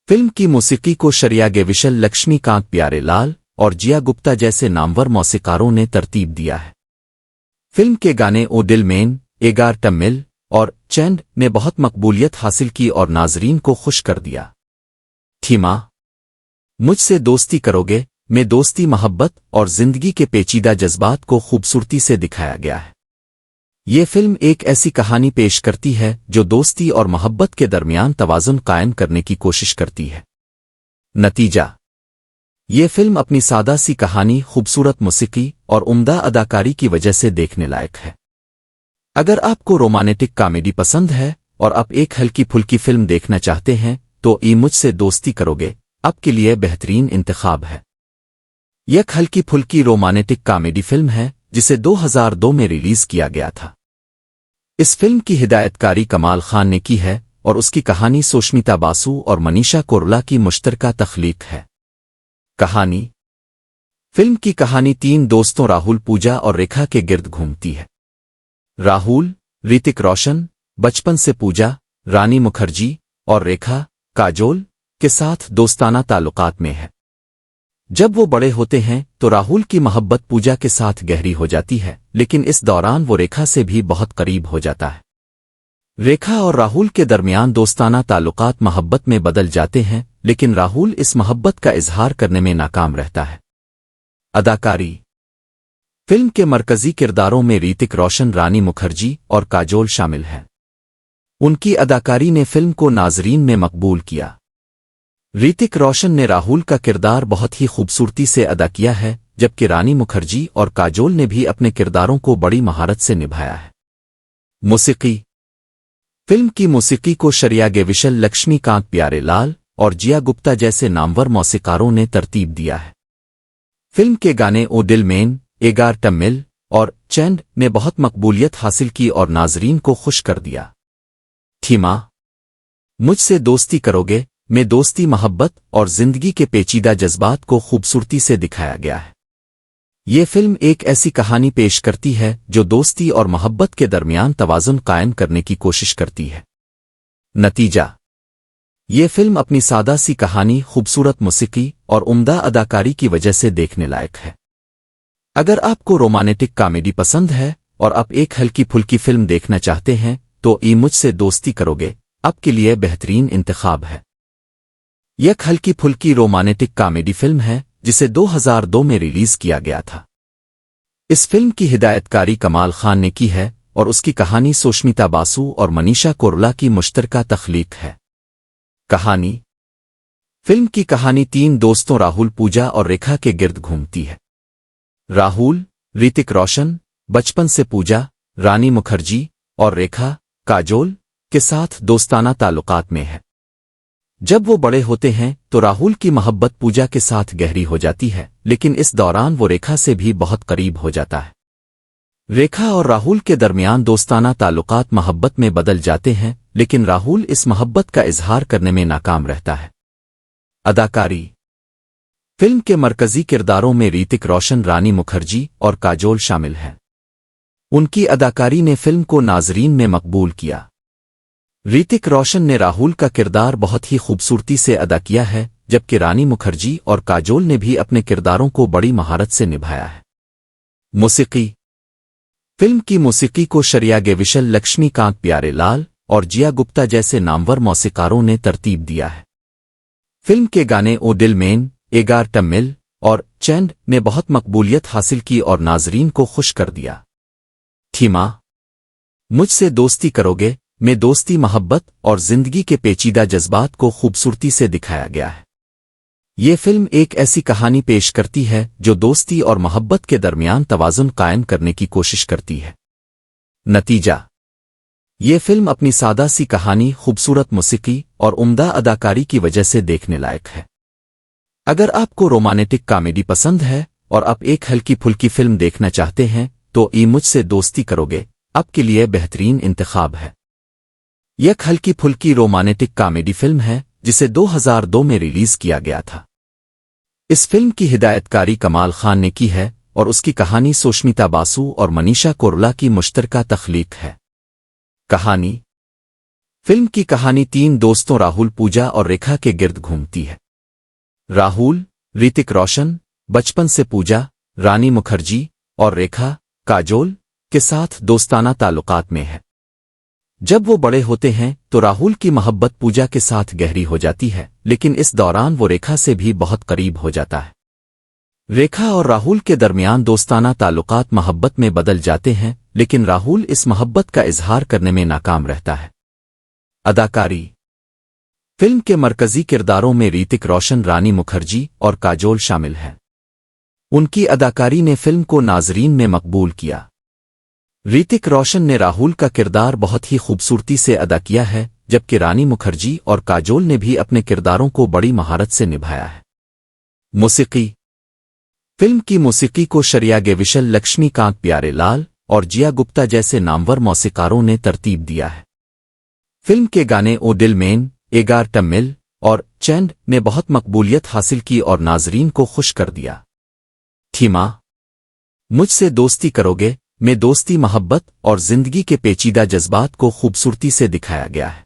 فلم کی موسیقی کو شریا گویشل، لکشمی کانت پیارے لال اور جیا گپتا جیسے نامور موسیقاروں نے ترتیب دیا ہے۔ فلم کے گانے او ڈل مین، ایگار ٹمل اور چینڈ نے بہت مقبولیت حاصل کی اور ناظرین کو خوش کر دیا۔ تھیما: مجھ سے دوستی کرو گے میں دوستی، محبت اور زندگی کے پیچیدہ جذبات کو خوبصورتی سے دکھایا گیا ہے۔ یہ فلم ایک ایسی کہانی پیش کرتی ہے جو دوستی اور محبت کے درمیان توازن قائم کرنے کی کوشش کرتی ہے۔ نتیجہ: یہ فلم اپنی سادہ سی کہانی، خوبصورت موسیقی اور عمدہ اداکاری کی وجہ سے دیکھنے لائق ہے۔ اگر آپ کو رومانٹک کامیڈی پسند ہے اور آپ ایک ہلکی پھلکی فلم دیکھنا چاہتے ہیں تو یہ مجھ سے دوستی کرو گے آپ کے لیے بہترین انتخاب ہے۔ یہ ایک ہلکی پھلکی رومانٹک کامیڈی فلم ہے جسے 2002 میں ریلیز کیا گیا تھا۔ اس فلم کی ہدایت کاری کمال خان نے کی ہے اور اس کی کہانی سوشمیتا باسو اور منیشا کوئرلا کی مشترکہ تخلیق ہے۔ کہانی: فلم کی کہانی تین دوستوں راہل، پوجا اور ریکھا کے گرد گھومتی ہے۔ راہل، ریتک روشن، بچپن سے پوجا، رانی مکھرجی اور ریکھا، کاجول کے ساتھ دوستانہ تعلقات میں ہے۔ جب وہ بڑے ہوتے ہیں تو راہل کی محبت پوجا کے ساتھ گہری ہو جاتی ہے، لیکن اس دوران وہ ریکھا سے بھی بہت قریب ہو جاتا ہے۔ ریکھا اور راہل کے درمیان دوستانہ تعلقات محبت میں بدل جاتے ہیں، لیکن راہل اس محبت کا اظہار کرنے میں ناکام رہتا ہے۔ اداکاری: فلم کے مرکزی کرداروں میں ریتک روشن، رانی مکھرجی اور کاجول شامل ہیں۔ ان کی اداکاری نے فلم کو ناظرین میں مقبول کیا۔ ریتک روشن نے راہل کا کردار بہت ہی خوبصورتی سے ادا کیا ہے، جبکہ رانی مکھرجی اور کاجول نے بھی اپنے کرداروں کو بڑی مہارت سے نبھایا ہے۔ موسیقی: فلم کی موسیقی کو شریا گویشل، لکشمی کانت پیارے لال اور جیا گپتا جیسے نامور موسیقاروں نے ترتیب دیا ہے۔ فلم کے گانے او ڈل مین، ایگار ٹمل اور چینڈ نے بہت مقبولیت حاصل کی اور ناظرین کو خوش کر دیا۔ تھیما: مجھ سے دوستی کرو گے میں دوستی، محبت اور زندگی کے پیچیدہ جذبات کو خوبصورتی سے دکھایا گیا ہے۔ یہ فلم ایک ایسی کہانی پیش کرتی ہے جو دوستی اور محبت کے درمیان توازن قائم کرنے کی کوشش کرتی ہے۔ نتیجہ: یہ فلم اپنی سادہ سی کہانی، خوبصورت موسیقی اور عمدہ اداکاری کی وجہ سے دیکھنے لائق ہے۔ اگر آپ کو رومانٹک کامیڈی پسند ہے اور آپ ایک ہلکی پھلکی فلم دیکھنا چاہتے ہیں تو یہ مجھ سے دوستی کرو گے آپ کے لیے بہترین انتخاب ہے۔ یہ ایک ہلکی پھلکی رومانٹک کامیڈی فلم ہے جسے 2002 میں ریلیز کیا گیا تھا۔ اس فلم کی ہدایت کاری کمال خان نے کی ہے اور اس کی کہانی سوشمیتا باسو اور منیشا کورولا کی مشترکہ تخلیق ہے۔ کہانی: فلم کی کہانی تین دوستوں راہل، پوجا اور ریکھا کے گرد گھومتی ہے۔ راہل، ریتک روشن، بچپن سے پوجا، رانی مکھرجی اور ریکھا، کاجول کے ساتھ دوستانہ تعلقات میں ہے۔ جب وہ بڑے ہوتے ہیں تو راہل کی محبت پوجا کے ساتھ گہری ہو جاتی ہے، لیکن اس دوران وہ ریکھا سے بھی بہت قریب ہو جاتا ہے۔ ریکھا اور راہل کے درمیان دوستانہ تعلقات محبت میں بدل جاتے ہیں، لیکن راہل اس محبت کا اظہار کرنے میں ناکام رہتا ہے۔ اداکاری: فلم کے مرکزی کرداروں میں ریتک روشن، رانی مکھرجی اور کاجول شامل ہیں۔ ان کی اداکاری نے فلم کو ناظرین میں مقبول کیا۔ ریتک روشن نے راہل کا کردار بہت ہی خوبصورتی سے ادا کیا ہے، جبکہ رانی مکھرجی اور کاجول نے بھی اپنے کرداروں کو بڑی مہارت سے نبھایا ہے۔ موسیقی: فلم کی موسیقی کو شریا گویشل، لکشمی کانت پیارے لال اور جیا گپتا جیسے نامور موسیقاروں نے ترتیب دیا ہے۔ فلم کے گانے او ڈل مین، ایگار ٹمل اور چینڈ نے بہت مقبولیت حاصل کی اور ناظرین کو خوش کر دیا۔ تھیما: مجھ سے دوستی کرو گے میں دوستی، محبت اور زندگی کے پیچیدہ جذبات کو خوبصورتی سے دکھایا گیا ہے۔ یہ فلم ایک ایسی کہانی پیش کرتی ہے جو دوستی اور محبت کے درمیان توازن قائم کرنے کی کوشش کرتی ہے۔ نتیجہ: یہ فلم اپنی سادہ سی کہانی، خوبصورت موسیقی اور عمدہ اداکاری کی وجہ سے دیکھنے لائق ہے۔ اگر آپ کو رومانٹک کامیڈی پسند ہے اور آپ ایک ہلکی پھلکی فلم دیکھنا چاہتے ہیں تو یہ مجھ سے دوستی کرو گے آپ کے لیے بہترین انتخاب ہے۔ یہ ایک ہلکی پھلکی رومانٹک کامیڈی فلم ہے جسے 2002 میں ریلیز کیا گیا تھا۔ اس فلم کی ہدایت کاری کمال خان نے کی ہے اور اس کی کہانی سوشمیتا باسو اور منیشا کورولا کی مشترکہ تخلیق ہے۔ کہانی: فلم کی کہانی تین دوستوں راہل، پوجا اور ریکھا کے گرد گھومتی ہے۔ راہل، ریتک روشن، بچپن سے پوجا، رانی مکھرجی اور ریکھا، کاجول کے ساتھ دوستانہ تعلقات میں ہے۔ جب وہ بڑے ہوتے ہیں تو راہل کی محبت پوجا کے ساتھ گہری ہو جاتی ہے، لیکن اس دوران وہ ریکھا سے بھی بہت قریب ہو جاتا ہے۔ ریکھا اور راہل کے درمیان دوستانہ تعلقات محبت میں بدل جاتے ہیں، لیکن راہل اس محبت کا اظہار کرنے میں ناکام رہتا ہے۔ اداکاری: فلم کے مرکزی کرداروں میں ریتک روشن، رانی مکھرجی اور کاجول شامل ہیں۔ ان کی اداکاری نے فلم کو ناظرین میں مقبول کیا۔ ریتک روشن نے راہل کا کردار بہت ہی خوبصورتی سے ادا کیا ہے، جبکہ رانی مکھرجی اور کاجول نے بھی اپنے کرداروں کو بڑی مہارت سے نبھایا ہے۔ موسیقی: فلم کی موسیقی کو شریا گویشل، لکشمی کانت پیارے لال اور جیا گپتا جیسے نامور موسیقاروں نے ترتیب دیا ہے۔ فلم کے گانے او ڈل مین، ایگار ٹمل اور چینڈ نے بہت مقبولیت حاصل کی اور ناظرین کو خوش کر دیا۔ تھیما: مجھ سے دوستی کرو گے میں دوستی، محبت اور زندگی کے پیچیدہ جذبات کو خوبصورتی سے دکھایا گیا ہے۔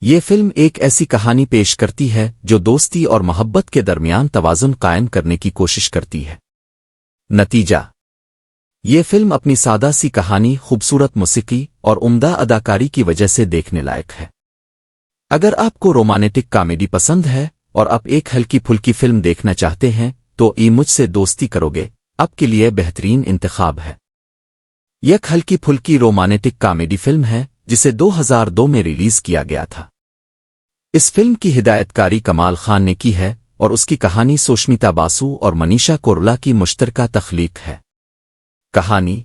یہ فلم ایک ایسی کہانی پیش کرتی ہے جو دوستی اور محبت کے درمیان توازن قائم کرنے کی کوشش کرتی ہے۔ نتیجہ: یہ فلم اپنی سادہ سی کہانی، خوبصورت موسیقی اور عمدہ اداکاری کی وجہ سے دیکھنے لائق ہے۔ اگر آپ کو رومانٹک کامیڈی پسند ہے اور آپ ایک ہلکی پھلکی فلم دیکھنا چاہتے ہیں تو یہ مجھ سے دوستی کرو گے آپ کے لیے بہترین انتخاب ہے۔ یہ ایک ہلکی پھلکی رومانٹک کامیڈی فلم ہے جسے 2002 میں ریلیز کیا گیا تھا۔ اس فلم کی ہدایت کاری کمال خان نے کی ہے اور اس کی کہانی سوشمیتا باسو اور منیشا کوئرلا کی مشترکہ تخلیق ہے۔ کہانی: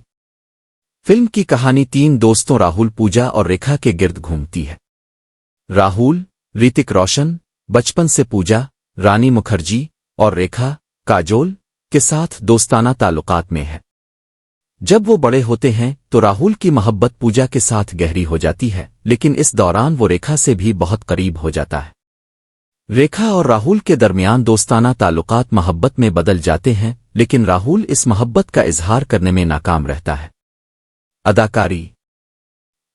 فلم کی کہانی تین دوستوں راہل، پوجا اور ریکھا کے گرد گھومتی ہے۔ راہل ریتک روشن بچپن سے پوجا رانی مکھرجی اور ریکھا کاجول کے ساتھ دوستانہ تعلقات میں ہے۔ جب وہ بڑے ہوتے ہیں تو راہل کی محبت پوجا کے ساتھ گہری ہو جاتی ہے، لیکن اس دوران وہ ریکھا سے بھی بہت قریب ہو جاتا ہے۔ ریکھا اور راہل کے درمیان دوستانہ تعلقات محبت میں بدل جاتے ہیں، لیکن راہل اس محبت کا اظہار کرنے میں ناکام رہتا ہے۔ اداکاری: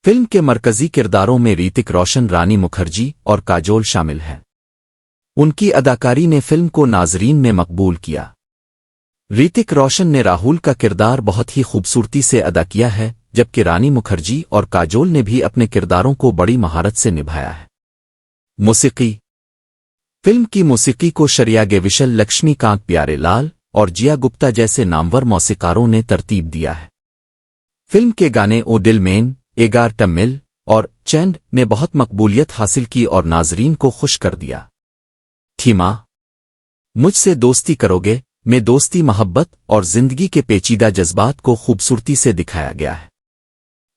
فلم کے مرکزی کرداروں میں ریتک روشن، رانی مکھرجی اور کاجول شامل ہیں۔ ان کی اداکاری نے فلم کو ناظرین میں مقبول کیا۔ ریتک روشن نے راہل کا کردار بہت ہی خوبصورتی سے ادا کیا ہے، جبکہ رانی مکھرجی اور کاجول نے بھی اپنے کرداروں کو بڑی مہارت سے نبھایا ہے۔ موسیقی: فلم کی موسیقی کو شریا گیوشل، لکشمی کانت پیارے لال اور جیا گپتا جیسے نامور موسیقاروں نے ترتیب دیا ہے۔ فلم کے گانے او ڈل مین، ایگار ٹمل اور چینڈ نے بہت مقبولیت حاصل کی اور ناظرین کو خوش کر دیا۔ تھیما: مجھ سے دوستی کرو گے میں دوستی، محبت اور زندگی کے پیچیدہ جذبات کو خوبصورتی سے دکھایا گیا ہے۔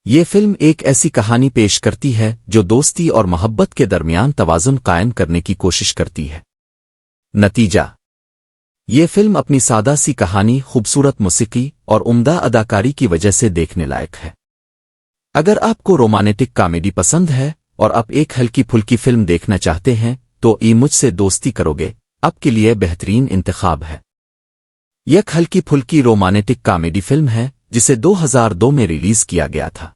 یہ فلم ایک ایسی کہانی پیش کرتی ہے جو دوستی اور محبت کے درمیان توازن قائم کرنے کی کوشش کرتی ہے۔ نتیجہ: یہ فلم اپنی سادہ سی کہانی، خوبصورت موسیقی اور عمدہ اداکاری کی وجہ سے دیکھنے لائق ہے۔ اگر آپ کو رومانٹک کامیڈی پسند ہے اور آپ ایک ہلکی پھلکی فلم دیکھنا چاہتے ہیں تو یہ مجھ سے دوستی کرو گے آپ کے لیے بہترین انتخاب ہے۔ یہ ایک ہلکی پھلکی رومانٹک کامیڈی فلم ہے جسے 2002 میں ریلیز کیا گیا تھا۔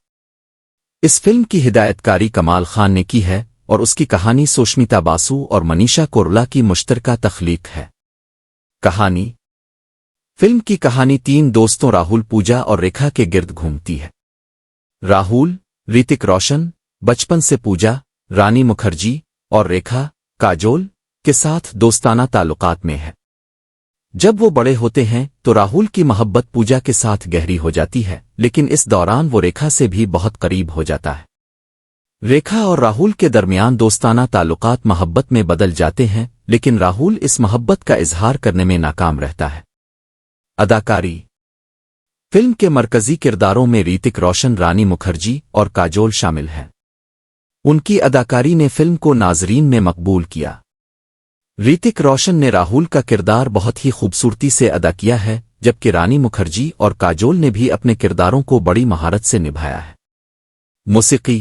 اس فلم کی ہدایت کاری کمال خان نے کی ہے اور اس کی کہانی سوشمیتا باسو اور منیشا کوئرلا کی مشترکہ تخلیق ہے۔ کہانی: فلم کی کہانی تین دوستوں راہل، پوجا اور ریکھا کے گرد گھومتی ہے۔ راہل ریتک روشن بچپن سے پوجا رانی مکھرجی اور ریکھا کاجول کے ساتھ دوستانہ تعلقات میں ہے۔ جب وہ بڑے ہوتے ہیں تو راہل کی محبت پوجا کے ساتھ گہری ہو جاتی ہے، لیکن اس دوران وہ ریکھا سے بھی بہت قریب ہو جاتا ہے۔ ریکھا اور راہل کے درمیان دوستانہ تعلقات محبت میں بدل جاتے ہیں، لیکن راہل اس محبت کا اظہار کرنے میں ناکام رہتا ہے۔ اداکاری: فلم کے مرکزی کرداروں میں ریتک روشن، رانی مکھرجی اور کاجول شامل ہیں۔ ان کی اداکاری نے فلم کو ناظرین میں مقبول کیا۔ ریتک روشن نے راہل کا کردار بہت ہی خوبصورتی سے ادا کیا ہے، جبکہ رانی مکھرجی اور کاجول نے بھی اپنے کرداروں کو بڑی مہارت سے نبھایا ہے۔ موسیقی: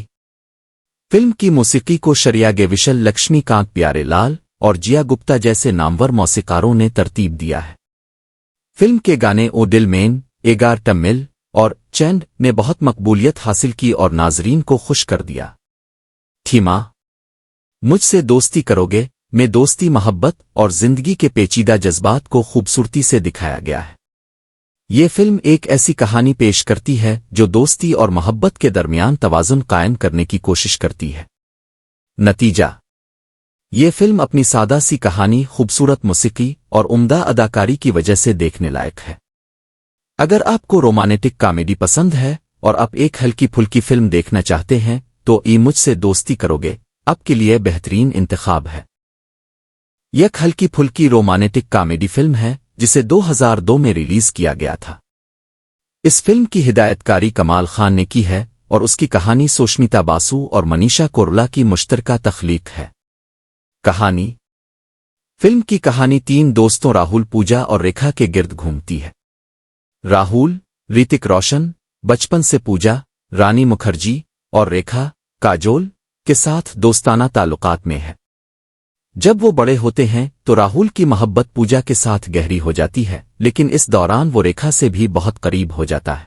فلم کی موسیقی کو شریا گیوشل، لکشمی کانت پیارے لال اور جیا گپتا جیسے نامور موسیقاروں نے ترتیب دیا ہے۔ فلم کے گانے او ڈل مین، ایگار ٹمل اور چینڈ نے بہت مقبولیت حاصل کی اور ناظرین کو خوش کر دیا۔ تھیما: مجھ سے دوستی کرو گے میں دوستی، محبت اور زندگی کے پیچیدہ جذبات کو خوبصورتی سے دکھایا گیا ہے۔ یہ فلم ایک ایسی کہانی پیش کرتی ہے جو دوستی اور محبت کے درمیان توازن قائم کرنے کی کوشش کرتی ہے۔ نتیجہ: یہ فلم اپنی سادہ سی کہانی، خوبصورت موسیقی اور عمدہ اداکاری کی وجہ سے دیکھنے لائق ہے۔ اگر آپ کو رومانٹک کامیڈی پسند ہے اور آپ ایک ہلکی پھلکی فلم دیکھنا چاہتے ہیں تو یہ مجھ سے دوستی کرو گے آپ کے لیے بہترین انتخاب ہے۔ یہ ایک ہلکی پھلکی رومانٹک کامیڈی فلم ہے جسے 2002 میں ریلیز کیا گیا تھا۔ اس فلم کی ہدایت کاری کمال خان نے کی ہے اور اس کی کہانی سوشمیتا باسو اور منیشا کوئرلا کی مشترکہ تخلیق ہے۔ کہانی: فلم کی کہانی تین دوستوں راہل، پوجا اور ریکھا کے گرد گھومتی ہے۔ راہل ریتک روشن بچپن سے پوجا رانی مکھرجی اور ریکھا کاجول کے ساتھ دوستانہ تعلقات میں ہے۔ جب وہ بڑے ہوتے ہیں تو راہل کی محبت پوجا کے ساتھ گہری ہو جاتی ہے، لیکن اس دوران وہ ریکھا سے بھی بہت قریب ہو جاتا ہے۔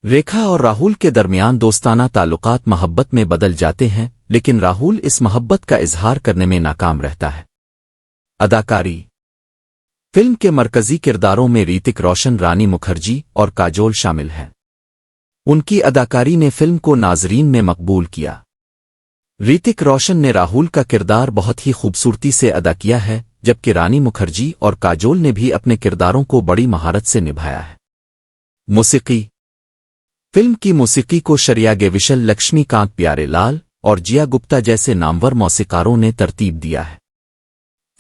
ریکھا اور راہل کے درمیان دوستانہ تعلقات محبت میں بدل جاتے ہیں، لیکن راہل اس محبت کا اظہار کرنے میں ناکام رہتا ہے۔ اداکاری: فلم کے مرکزی کرداروں میں ریتک روشن، رانی مکھرجی اور کاجول شامل ہیں۔ ان کی اداکاری نے فلم کو ناظرین میں مقبول کیا۔ ریتک روشن نے راہول کا کردار بہت ہی خوبصورتی سے ادا کیا ہے، جبکہ رانی مکھرجی اور کاجول نے بھی اپنے کرداروں کو بڑی مہارت سے نبھایا ہے۔ موسیقی۔ فلم کی موسیقی کو شریاگے وشل، لکشمی کانت پیارے لال اور جیا گپتا جیسے نامور موسیقاروں نے ترتیب دیا ہے۔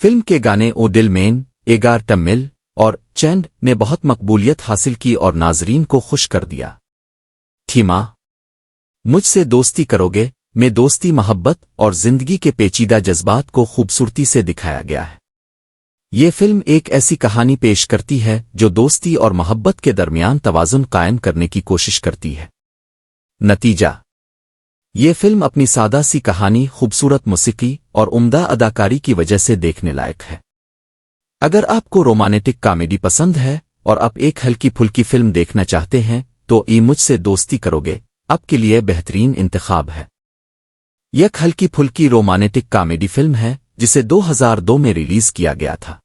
فلم کے گانے او دل مین، ایگار ٹمل اور چینڈ نے بہت مقبولیت حاصل کی اور ناظرین کو خوش کر دیا۔ تھیما، مجھ سے دوستی کرو گے میں دوستی، محبت اور زندگی کے پیچیدہ جذبات کو خوبصورتی سے دکھایا گیا ہے۔ یہ فلم ایک ایسی کہانی پیش کرتی ہے جو دوستی اور محبت کے درمیان توازن قائم کرنے کی کوشش کرتی ہے۔ نتیجہ، یہ فلم اپنی سادہ سی کہانی، خوبصورت موسیقی اور عمدہ اداکاری کی وجہ سے دیکھنے لائق ہے۔ اگر آپ کو رومانٹک کامیڈی پسند ہے اور آپ ایک ہلکی پھلکی فلم دیکھنا چاہتے ہیں تو یہ مجھ سے دوستی کرو گے آپ کے لیے بہترین انتخاب ہے۔ یہ ایک ہلکی پھلکی رومانٹک کامیڈی فلم ہے جسے 2002 میں ریلیز کیا گیا تھا۔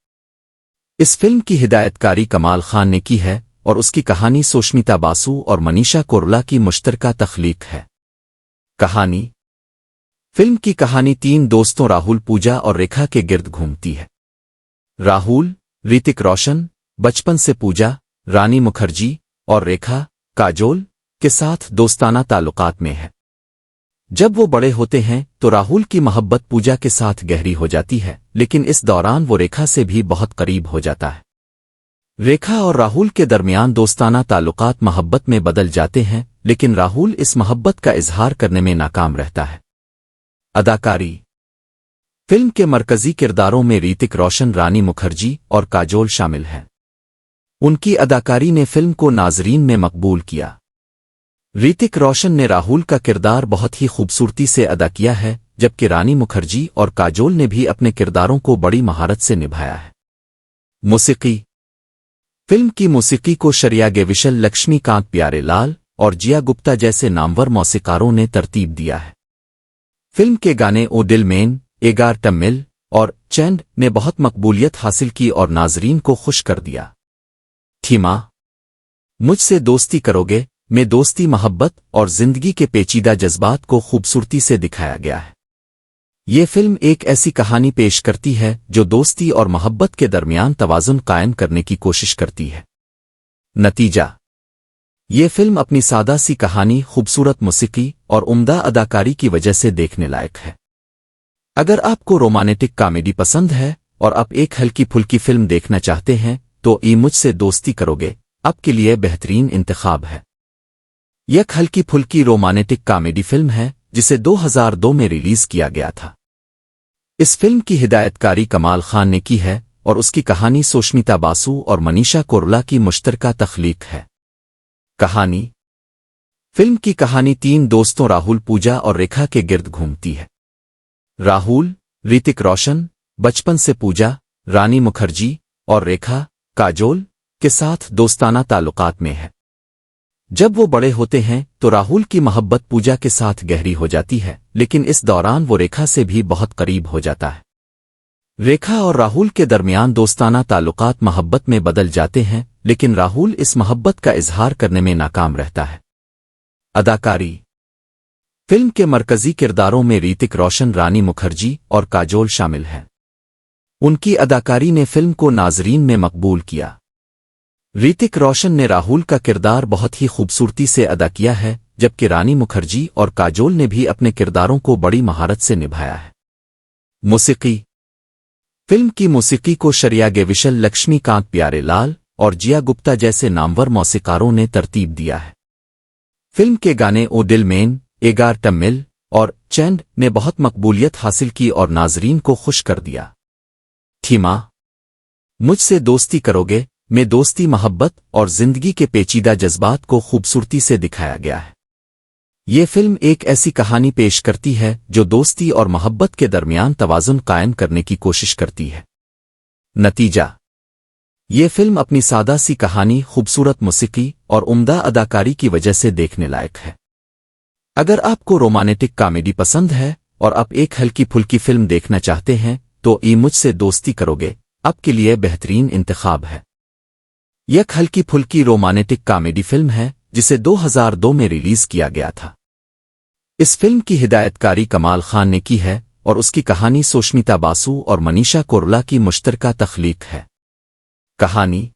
اس فلم کی ہدایت کاری کمال خان نے کی ہے اور اس کی کہانی سوشمیتا باسو اور منیشا کورولا کی مشترکہ تخلیق ہے۔ کہانی۔ فلم کی کہانی 3 دوستوں راہول، پوجا اور ریکھا کے گرد گھومتی ہے۔ راہول، ریتک روشن، بچپن سے پوجا، رانی مکھرجی اور ریکھا، کاجول کے ساتھ دوستانہ تعلقات میں ہے۔ جب وہ بڑے ہوتے ہیں تو راہول کی محبت پوجا کے ساتھ گہری ہو جاتی ہے، لیکن اس دوران وہ ریکھا سے بھی بہت قریب ہو جاتا ہے۔ ریکھا اور راہول کے درمیان دوستانہ تعلقات محبت میں بدل جاتے ہیں، لیکن راہول اس محبت کا اظہار کرنے میں ناکام رہتا ہے۔ اداکاری۔ فلم کے مرکزی کرداروں میں ریتک روشن، رانی مکھرجی اور کاجول شامل ہیں۔ ان کی اداکاری نے فلم کو ناظرین میں مقبول کیا۔ ریتک روشن نے راہول کا کردار بہت ہی خوبصورتی سے ادا کیا ہے، جبکہ رانی مکھرجی اور کاجول نے بھی اپنے کرداروں کو بڑی مہارت سے نبھایا ہے۔ موسیقی۔ فلم کی موسیقی کو شریاگے وشل، لکشمی کانت پیارے لال اور جیا گپتا جیسے نامور موسیقاروں نے ترتیب دیا ہے۔ فلم کے گانے او دل مین، ایگار ٹمل اور چینڈ نے بہت مقبولیت حاصل کی اور ناظرین کو خوش کر دیا۔ تھیما، مجھ سے دوستی کرو گے میں دوستی، محبت اور زندگی کے پیچیدہ جذبات کو خوبصورتی سے دکھایا گیا ہے۔ یہ فلم ایک ایسی کہانی پیش کرتی ہے جو دوستی اور محبت کے درمیان توازن قائم کرنے کی کوشش کرتی ہے۔ نتیجہ، یہ فلم اپنی سادہ سی کہانی، خوبصورت موسیقی اور عمدہ اداکاری کی وجہ سے دیکھنے لائق ہے۔ اگر آپ کو رومانٹک کامیڈی پسند ہے اور آپ ایک ہلکی پھلکی فلم دیکھنا چاہتے ہیں تو یہ مجھ سے دوستی کرو گے آپ کے لیے بہترین انتخاب ہے۔ یہ ایک ہلکی پھلکی رومانٹک کامیڈی فلم ہے جسے 2002 میں ریلیز کیا گیا تھا۔ اس فلم کی ہدایت کاری کمال خان نے کی ہے اور اس کی کہانی سوشمیتا باسو اور منیشا کورولا کی مشترکہ تخلیق ہے۔ کہانی۔ فلم کی کہانی 3 دوستوں راہول، پوجا اور ریکھا کے گرد گھومتی ہے۔ راہول، ریتک روشن، بچپن سے پوجا، رانی مکھرجی اور ریکھا، کاجول کے ساتھ دوستانہ تعلقات میں ہے۔ جب وہ بڑے ہوتے ہیں تو راہول کی محبت پوجا کے ساتھ گہری ہو جاتی ہے، لیکن اس دوران وہ ریکھا سے بھی بہت قریب ہو جاتا ہے۔ ریکھا اور راہول کے درمیان دوستانہ تعلقات محبت میں بدل جاتے ہیں، لیکن راہول اس محبت کا اظہار کرنے میں ناکام رہتا ہے۔ اداکاری۔ فلم کے مرکزی کرداروں میں ریتک روشن، رانی مکھرجی اور کاجول شامل ہیں۔ ان کی اداکاری نے فلم کو ناظرین میں مقبول کیا۔ ریتک روشن نے راہول کا کردار بہت ہی خوبصورتی سے ادا کیا ہے، جبکہ رانی مکھرجی اور کاجول نے بھی اپنے کرداروں کو بڑی مہارت سے نبھایا ہے۔ موسیقی۔ فلم کی موسیقی کو شریاگے وشل، لکشمی کانت پیارے لال اور جیا گپتا جیسے نامور موسیقاروں نے ترتیب دیا ہے۔ فلم کے گانے او دل مین، ایگار ٹمل اور چینڈ نے بہت مقبولیت حاصل کی اور ناظرین کو خوش کر دیا۔ تھیما، مجھ سے دوستی کرو گے میں دوستی، محبت اور زندگی کے پیچیدہ جذبات کو خوبصورتی سے دکھایا گیا ہے۔ یہ فلم ایک ایسی کہانی پیش کرتی ہے جو دوستی اور محبت کے درمیان توازن قائم کرنے کی کوشش کرتی ہے۔ نتیجہ، یہ فلم اپنی سادہ سی کہانی، خوبصورت موسیقی اور عمدہ اداکاری کی وجہ سے دیکھنے لائق ہے۔ اگر آپ کو رومانٹک کامیڈی پسند ہے اور آپ ایک ہلکی پھلکی فلم دیکھنا چاہتے ہیں تو یہ مجھ سے دوستی کرو گے آپ کے لیے بہترین انتخاب ہے۔ یہ ایک ہلکی پھلکی رومانٹک کامیڈی فلم ہے جسے 2002 میں ریلیز کیا گیا تھا۔ اس فلم کی ہدایت کاری کمال خان نے کی ہے اور اس کی کہانی سوشمیتا باسو اور منیشا کورولا کی مشترکہ تخلیق ہے۔ کہانی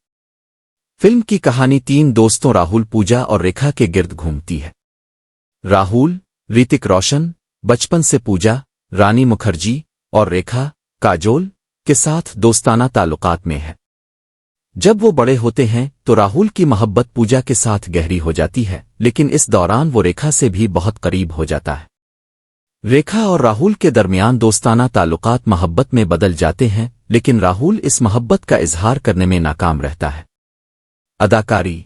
فلم کی کہانی 3 دوستوں راہل، پوجا اور ریکھا کے گرد گھومتی ہے۔ راہل ریتک روشن بچپن سے پوجا، رانی مکھرجی اور ریکھا کاجول کے ساتھ دوستانہ تعلقات میں ہے۔ جب وہ بڑے ہوتے ہیں تو راہل کی محبت پوجا کے ساتھ گہری ہو جاتی ہے، لیکن اس دوران وہ ریکھا سے بھی بہت قریب ہو جاتا ہے۔ ریکھا اور راہل کے درمیان دوستانہ تعلقات محبت میں بدل جاتے ہیں، لیکن راہل اس محبت کا اظہار کرنے میں ناکام رہتا ہے۔ اداکاری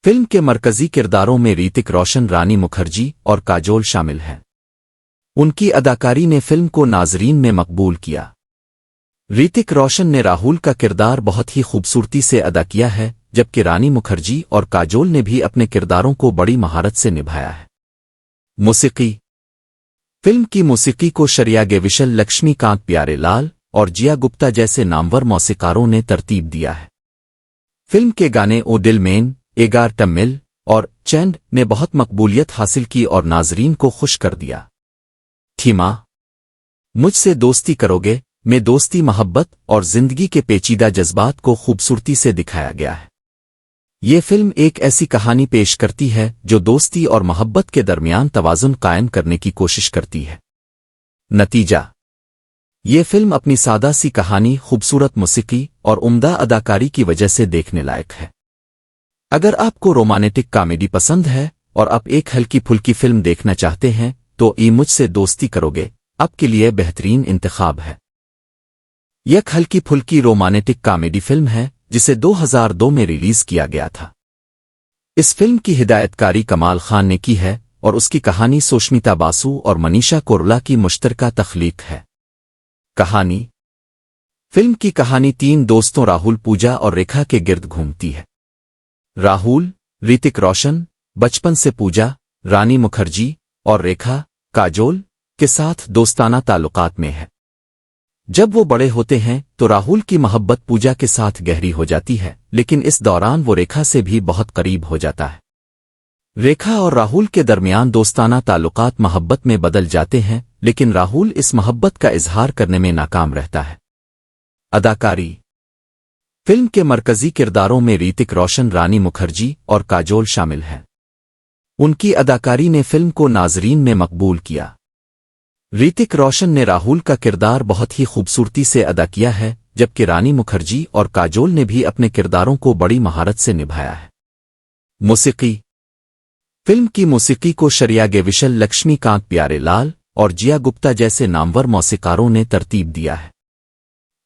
فلم کے مرکزی کرداروں میں ریتک روشن، رانی مکھرجی اور کاجول شامل ہیں۔ ان کی اداکاری نے فلم کو ناظرین میں مقبول کیا۔ ریتک روشن نے راہل کا کردار بہت ہی خوبصورتی سے ادا کیا ہے، جبکہ رانی مکھرجی اور کاجول نے بھی اپنے کرداروں کو بڑی مہارت سے نبھایا ہے۔ موسیقی فلم کی موسیقی کو شریا گویشل، لکشمی کانت پیارے لال اور جیا گپتا جیسے نامور موسیقاروں نے ترتیب دیا ہے۔ فلم کے گانے او دل مین، ایگار ٹمل اور چینڈ نے بہت مقبولیت حاصل کی اور ناظرین کو خوش کر دیا۔ تھیما مجھ سے دوستی کرو گے میں دوستی، محبت اور زندگی کے پیچیدہ جذبات کو خوبصورتی سے دکھایا گیا ہے۔ یہ فلم ایک ایسی کہانی پیش کرتی ہے جو دوستی اور محبت کے درمیان توازن قائم کرنے کی کوشش کرتی ہے۔ نتیجہ یہ فلم اپنی سادہ سی کہانی، خوبصورت موسیقی اور عمدہ اداکاری کی وجہ سے دیکھنے لائق ہے۔ اگر آپ کو رومانٹک کامیڈی پسند ہے اور آپ ایک ہلکی پھلکی فلم دیکھنا چاہتے ہیں تو یہ مجھ سے دوستی کرو گے آپ کے لیے بہترین انتخاب ہے۔ یہ ایک ہلکی پھلکی رومانٹک کامیڈی فلم ہے جسے 2002 میں ریلیز کیا گیا تھا۔ اس فلم کی ہدایت کاری کمال خان نے کی ہے اور اس کی کہانی سوشمیتا باسو اور منیشا کورولا کی مشترکہ تخلیق ہے۔ کہانی فلم کی کہانی 3 دوستوں راہل، پوجا اور ریکھا کے گرد گھومتی ہے۔ راہل ریتک روشن بچپن سے پوجا، رانی مکھرجی اور ریکھا کاجول کے ساتھ دوستانہ تعلقات میں ہے۔ جب وہ بڑے ہوتے ہیں تو راہل کی محبت پوجا کے ساتھ گہری ہو جاتی ہے، لیکن اس دوران وہ ریکھا سے بھی بہت قریب ہو جاتا ہے۔ ریکھا اور راہل کے درمیان دوستانہ تعلقات محبت میں بدل جاتے ہیں، لیکن راہل اس محبت کا اظہار کرنے میں ناکام رہتا ہے۔ اداکاری فلم کے مرکزی کرداروں میں ریتک روشن، رانی مکھرجی اور کاجول شامل ہیں۔ ان کی اداکاری نے فلم کو ناظرین میں مقبول کیا۔ ریتک روشن نے راہل کا کردار بہت ہی خوبصورتی سے ادا کیا ہے، جبکہ رانی مکھرجی اور کاجول نے بھی اپنے کرداروں کو بڑی مہارت سے نبھایا ہے۔ موسیقی فلم کی موسیقی کو شریا گویشل، لکشمی کانت پیارے لال اور جیا گپتا جیسے نامور موسیقاروں نے ترتیب دیا ہے۔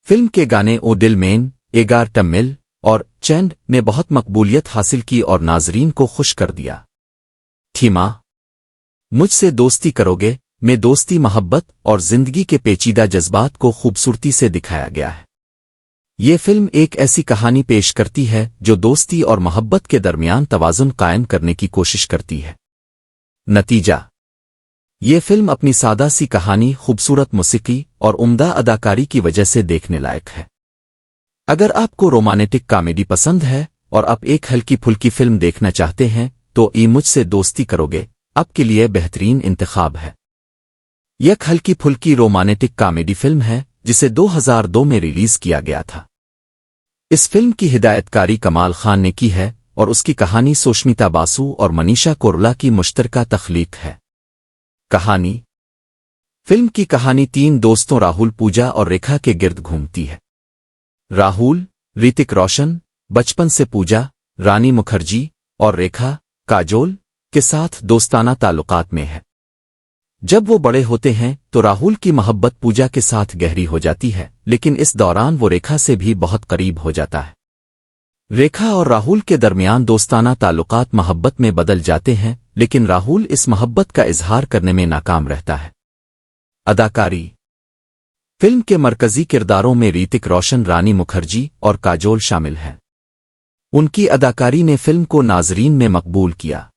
فلم کے گانے او دل مین، ایگار ٹمل اور چینڈ نے بہت مقبولیت حاصل کی اور ناظرین کو خوش کر دیا۔ تھیما مجھ سے دوستی کرو گے میں دوستی، محبت اور زندگی کے پیچیدہ جذبات کو خوبصورتی سے دکھایا گیا ہے۔ یہ فلم ایک ایسی کہانی پیش کرتی ہے جو دوستی اور محبت کے درمیان توازن قائم کرنے کی کوشش کرتی ہے۔ نتیجہ یہ فلم اپنی سادہ سی کہانی، خوبصورت موسیقی اور عمدہ اداکاری کی وجہ سے دیکھنے لائق ہے۔ اگر آپ کو رومانٹک کامیڈی پسند ہے اور آپ ایک ہلکی پھلکی فلم دیکھنا چاہتے ہیں تو یہ مجھ سے دوستی کرو گے آپ کے لیے بہترین انتخاب ہے۔ یہ ایک ہلکی پھلکی رومانٹک کامیڈی فلم ہے جسے 2002 میں ریلیز کیا گیا تھا۔ اس فلم کی ہدایت کاری کمال خان نے کی ہے اور اس کی کہانی سوشمیتا باسو اور منیشا کورولا کی مشترکہ تخلیق ہے۔ کہانی فلم کی کہانی 3 دوستوں راہل، پوجا اور ریکھا کے گرد گھومتی ہے۔ راہل ریتک روشن بچپن سے پوجا، رانی مکھرجی اور ریکھا کاجول کے ساتھ دوستانہ تعلقات میں ہے۔ جب وہ بڑے ہوتے ہیں تو راہل کی محبت پوجا کے ساتھ گہری ہو جاتی ہے، لیکن اس دوران وہ ریکھا سے بھی بہت قریب ہو جاتا ہے۔ ریکھا اور راہل کے درمیان دوستانہ تعلقات محبت میں بدل جاتے ہیں، لیکن راہل اس محبت کا اظہار کرنے میں ناکام رہتا ہے۔ اداکاری فلم کے مرکزی کرداروں میں ریتک روشن، رانی مکھرجی اور کاجول شامل ہیں۔ ان کی اداکاری نے فلم کو ناظرین میں مقبول کیا۔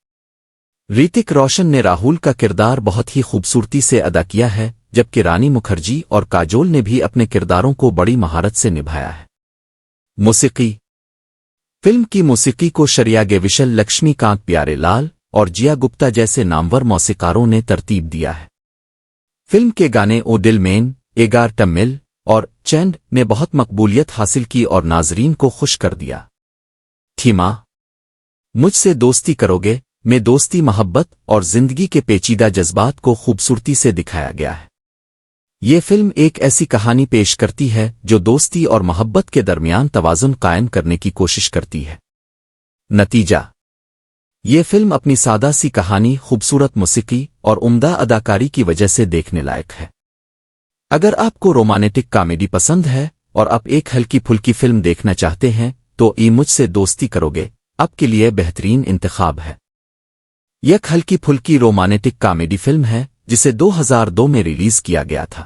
ریتک روشن نے راہل کا کردار بہت ہی خوبصورتی سے ادا کیا ہے، جبکہ رانی مکھرجی اور کاجول نے بھی اپنے کرداروں کو بڑی مہارت سے نبھایا ہے۔ موسیقی۔ فلم کی موسیقی کو شریاگے وشل، لکشمی کانت پیارے لال اور جیا گپتا جیسے نامور موسیقاروں نے ترتیب دیا ہے۔ فلم کے گانے او دل مین، ایگار ٹمل اور چینڈ نے بہت مقبولیت حاصل کی اور ناظرین کو خوش کر دیا۔ تھیما مجھ سے دوستی کرو گے میں دوستی، محبت اور زندگی کے پیچیدہ جذبات کو خوبصورتی سے دکھایا گیا ہے۔ یہ فلم ایک ایسی کہانی پیش کرتی ہے جو دوستی اور محبت کے درمیان توازن قائم کرنے کی کوشش کرتی ہے۔ نتیجہ: یہ فلم اپنی سادہ سی کہانی، خوبصورت موسیقی اور عمدہ اداکاری کی وجہ سے دیکھنے لائق ہے۔ اگر آپ کو رومانٹک کامیڈی پسند ہے اور آپ ایک ہلکی پھلکی فلم دیکھنا چاہتے ہیں تو یہ مجھ سے دوستی کرو گے آپ کے لیے بہترین انتخاب ہے۔ یہ ایک ہلکی پھلکی رومانٹک کامیڈی فلم ہے جسے 2002 میں ریلیز کیا گیا تھا۔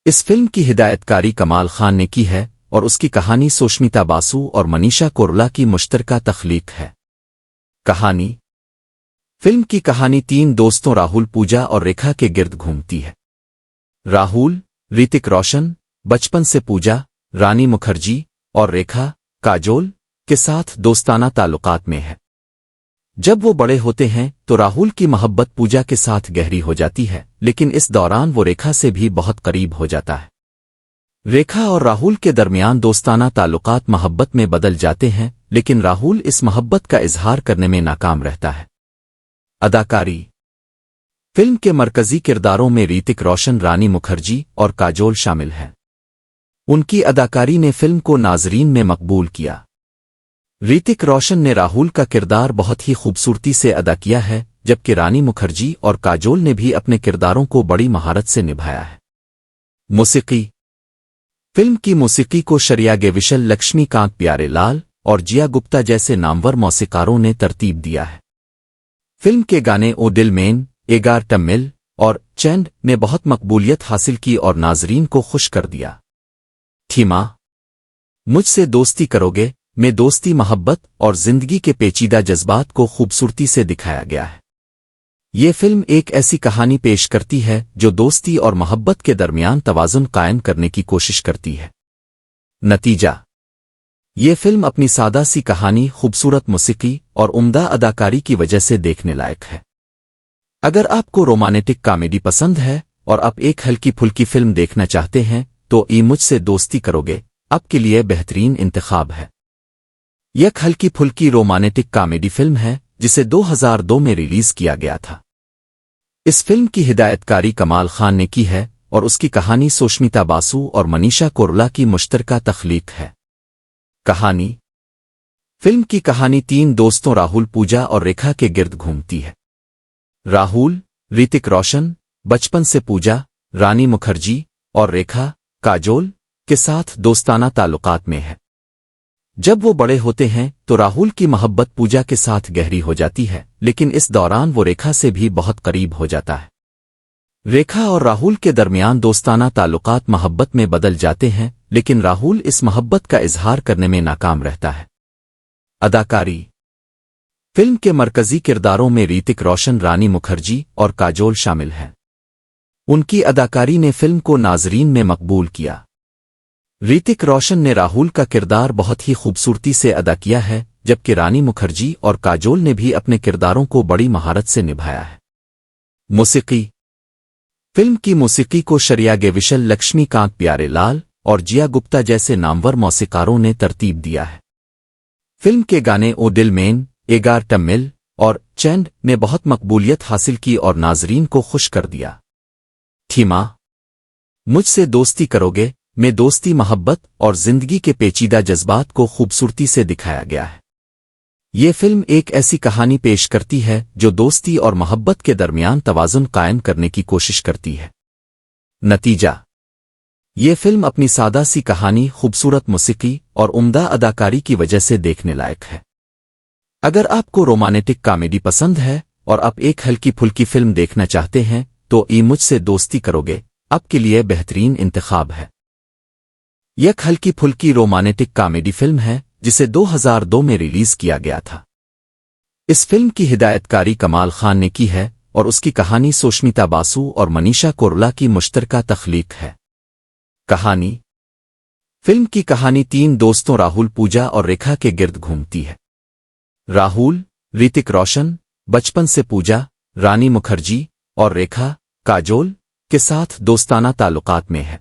اس فلم کی ہدایت کاری کمال خان نے کی ہے اور اس کی کہانی سوشمیتا باسو اور منیشا کورولا کی مشترکہ تخلیق ہے۔ کہانی: فلم کی کہانی تین دوستوں راہل، پوجا اور ریکھا کے گرد گھومتی ہے۔ راہل، ریتک روشن، بچپن سے پوجا، رانی مکھرجی اور ریکھا، کاجول کے ساتھ دوستانہ تعلقات میں ہے۔ جب وہ بڑے ہوتے ہیں تو راہل کی محبت پوجا کے ساتھ گہری ہو جاتی ہے، لیکن اس دوران وہ ریکھا سے بھی بہت قریب ہو جاتا ہے۔ ریکھا اور راہل کے درمیان دوستانہ تعلقات محبت میں بدل جاتے ہیں، لیکن راہل اس محبت کا اظہار کرنے میں ناکام رہتا ہے۔ اداکاری: فلم کے مرکزی کرداروں میں ریتک روشن، رانی مکھرجی اور کاجول شامل ہیں۔ ان کی اداکاری نے فلم کو ناظرین میں مقبول کیا۔ ریتک روشن نے راہل کا کردار بہت ہی خوبصورتی سے ادا کیا ہے، جبکہ رانی مکھرجی اور کاجول نے بھی اپنے کرداروں کو بڑی مہارت سے نبھایا ہے۔ موسیقی۔ فلم کی موسیقی کو شریاگے وشل، لکشمی کانت پیارے لال اور جیا گپتا جیسے نامور موسیقاروں نے ترتیب دیا ہے۔ فلم کے گانے او دل مین، ایگار ٹمل اور چینڈ نے بہت مقبولیت حاصل کی اور ناظرین کو خوش کر دیا۔ تھیما: مجھ سے دوستی کرو گے میں دوستی، محبت اور زندگی کے پیچیدہ جذبات کو خوبصورتی سے دکھایا گیا ہے۔ یہ فلم ایک ایسی کہانی پیش کرتی ہے جو دوستی اور محبت کے درمیان توازن قائم کرنے کی کوشش کرتی ہے۔ نتیجہ: یہ فلم اپنی سادہ سی کہانی، خوبصورت موسیقی اور عمدہ اداکاری کی وجہ سے دیکھنے لائق ہے۔ اگر آپ کو رومانٹک کامیڈی پسند ہے اور آپ ایک ہلکی پھلکی فلم دیکھنا چاہتے ہیں تو یہ مجھ سے دوستی کرو گے آپ کے لیے بہترین انتخاب ہے۔ یہ ایک ہلکی پھلکی رومانٹک کامیڈی فلم ہے جسے 2002 میں ریلیز کیا گیا تھا۔ اس فلم کی ہدایت کاری کمال خان نے کی ہے اور اس کی کہانی سوشمیتا باسو اور منیشا کورولا کی مشترکہ تخلیق ہے۔ کہانی: فلم کی کہانی تین دوستوں راہل، پوجا اور ریکھا کے گرد گھومتی ہے۔ راہل، ریتک روشن، بچپن سے پوجا، رانی مکھرجی اور ریکھا، کاجول کے ساتھ دوستانہ تعلقات میں ہے۔ جب وہ بڑے ہوتے ہیں تو راہل کی محبت پوجا کے ساتھ گہری ہو جاتی ہے، لیکن اس دوران وہ ریکھا سے بھی بہت قریب ہو جاتا ہے۔ ریکھا اور راہل کے درمیان دوستانہ تعلقات محبت میں بدل جاتے ہیں، لیکن راہل اس محبت کا اظہار کرنے میں ناکام رہتا ہے۔ اداکاری: فلم کے مرکزی کرداروں میں ریتک روشن، رانی مکھرجی اور کاجول شامل ہیں۔ ان کی اداکاری نے فلم کو ناظرین میں مقبول کیا۔ ریتک روشن نے راہل کا کردار بہت ہی خوبصورتی سے ادا کیا ہے، جبکہ رانی مکھرجی اور کاجول نے بھی اپنے کرداروں کو بڑی مہارت سے نبھایا ہے۔ موسیقی۔ فلم کی موسیقی کو شریاگے وشل، لکشمی کانت پیارے لال اور جیا گپتا جیسے نامور موسیقاروں نے ترتیب دیا ہے۔ فلم کے گانے او دل مین، ایگار ٹمل اور چینڈ نے بہت مقبولیت حاصل کی اور ناظرین کو خوش کر دیا۔ تھیما: مجھ سے دوستی کرو گے میں دوستی، محبت اور زندگی کے پیچیدہ جذبات کو خوبصورتی سے دکھایا گیا ہے۔ یہ فلم ایک ایسی کہانی پیش کرتی ہے جو دوستی اور محبت کے درمیان توازن قائم کرنے کی کوشش کرتی ہے۔ نتیجہ: یہ فلم اپنی سادہ سی کہانی، خوبصورت موسیقی اور عمدہ اداکاری کی وجہ سے دیکھنے لائق ہے۔ اگر آپ کو رومانٹک کامیڈی پسند ہے اور آپ ایک ہلکی پھلکی فلم دیکھنا چاہتے ہیں تو یہ مجھ سے دوستی کرو گے آپ کے لیے بہترین انتخاب ہے۔ یہ ایک ہلکی پھلکی رومانٹک کامیڈی فلم ہے جسے 2002 میں ریلیز کیا گیا تھا۔ اس فلم کی ہدایت کاری کمال خان نے کی ہے اور اس کی کہانی سوشمیتا باسو اور منیشا کورولا کی مشترکہ تخلیق ہے۔ کہانی فلم کی کہانی تین دوستوں راہل، پوجا اور ریکھا کے گرد گھومتی ہے۔ راہل ریتک روشن بچپن سے پوجا، رانی مکھرجی اور ریکھا کاجول کے ساتھ دوستانہ تعلقات میں ہے۔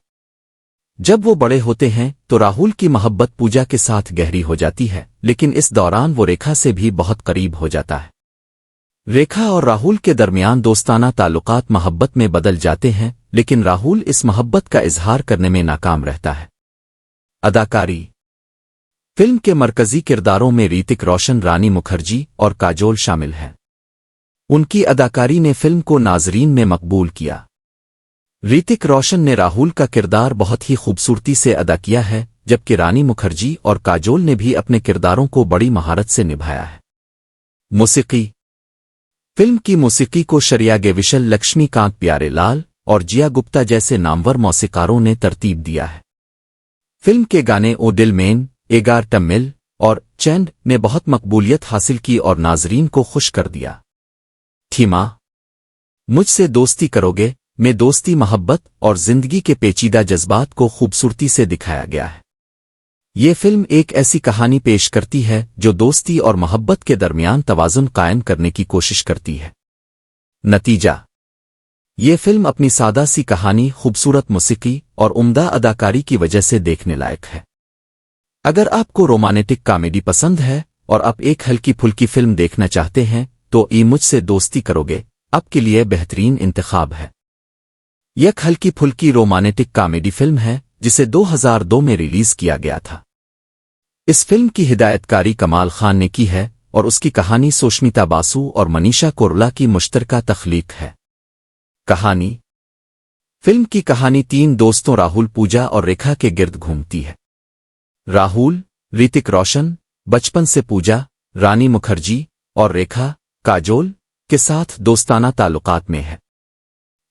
جب وہ بڑے ہوتے ہیں تو راہل کی محبت پوجا کے ساتھ گہری ہو جاتی ہے، لیکن اس دوران وہ ریکھا سے بھی بہت قریب ہو جاتا ہے۔ ریکھا اور راہل کے درمیان دوستانہ تعلقات محبت میں بدل جاتے ہیں، لیکن راہل اس محبت کا اظہار کرنے میں ناکام رہتا ہے۔ اداکاری فلم کے مرکزی کرداروں میں ریتک روشن، رانی مکھرجی اور کاجول شامل ہیں۔ ان کی اداکاری نے فلم کو ناظرین میں مقبول کیا۔ ریتک روشن نے راہل کا کردار بہت ہی خوبصورتی سے ادا کیا ہے، جبکہ رانی مکھرجی اور کاجول نے بھی اپنے کرداروں کو بڑی مہارت سے نبھایا ہے۔ موسیقی فلم کی موسیقی کو شریا گویشل، لکشمی کانت پیارے لال اور جیا گپتا جیسے نامور موسیقاروں نے ترتیب دیا ہے۔ فلم کے گانے او ڈل مین، ایگار ٹمل اور چینڈ نے بہت مقبولیت حاصل کی اور ناظرین کو خوش کر دیا۔ تھیما مجھ سے دوستی کرو گے میں دوستی، محبت اور زندگی کے پیچیدہ جذبات کو خوبصورتی سے دکھایا گیا ہے۔ یہ فلم ایک ایسی کہانی پیش کرتی ہے جو دوستی اور محبت کے درمیان توازن قائم کرنے کی کوشش کرتی ہے۔ نتیجہ یہ فلم اپنی سادہ سی کہانی، خوبصورت موسیقی اور عمدہ اداکاری کی وجہ سے دیکھنے لائق ہے۔ اگر آپ کو رومانٹک کامیڈی پسند ہے اور آپ ایک ہلکی پھلکی فلم دیکھنا چاہتے ہیں تو یہ مجھ سے دوستی کرو گے آپ کے لیے بہترین انتخاب ہے۔ یہ ایک ہلکی پھلکی رومانٹک کامیڈی فلم ہے جسے 2002 میں ریلیز کیا گیا تھا۔ اس فلم کی ہدایت کاری کمال خان نے کی ہے اور اس کی کہانی سوشمیتا باسو اور منیشا کورولا کی مشترکہ تخلیق ہے۔ کہانی فلم کی کہانی تین دوستوں راہل، پوجا اور ریکھا کے گرد گھومتی ہے۔ راہل ریتک روشن بچپن سے پوجا، رانی مکھرجی اور ریکھا کاجول کے ساتھ دوستانہ تعلقات میں ہے۔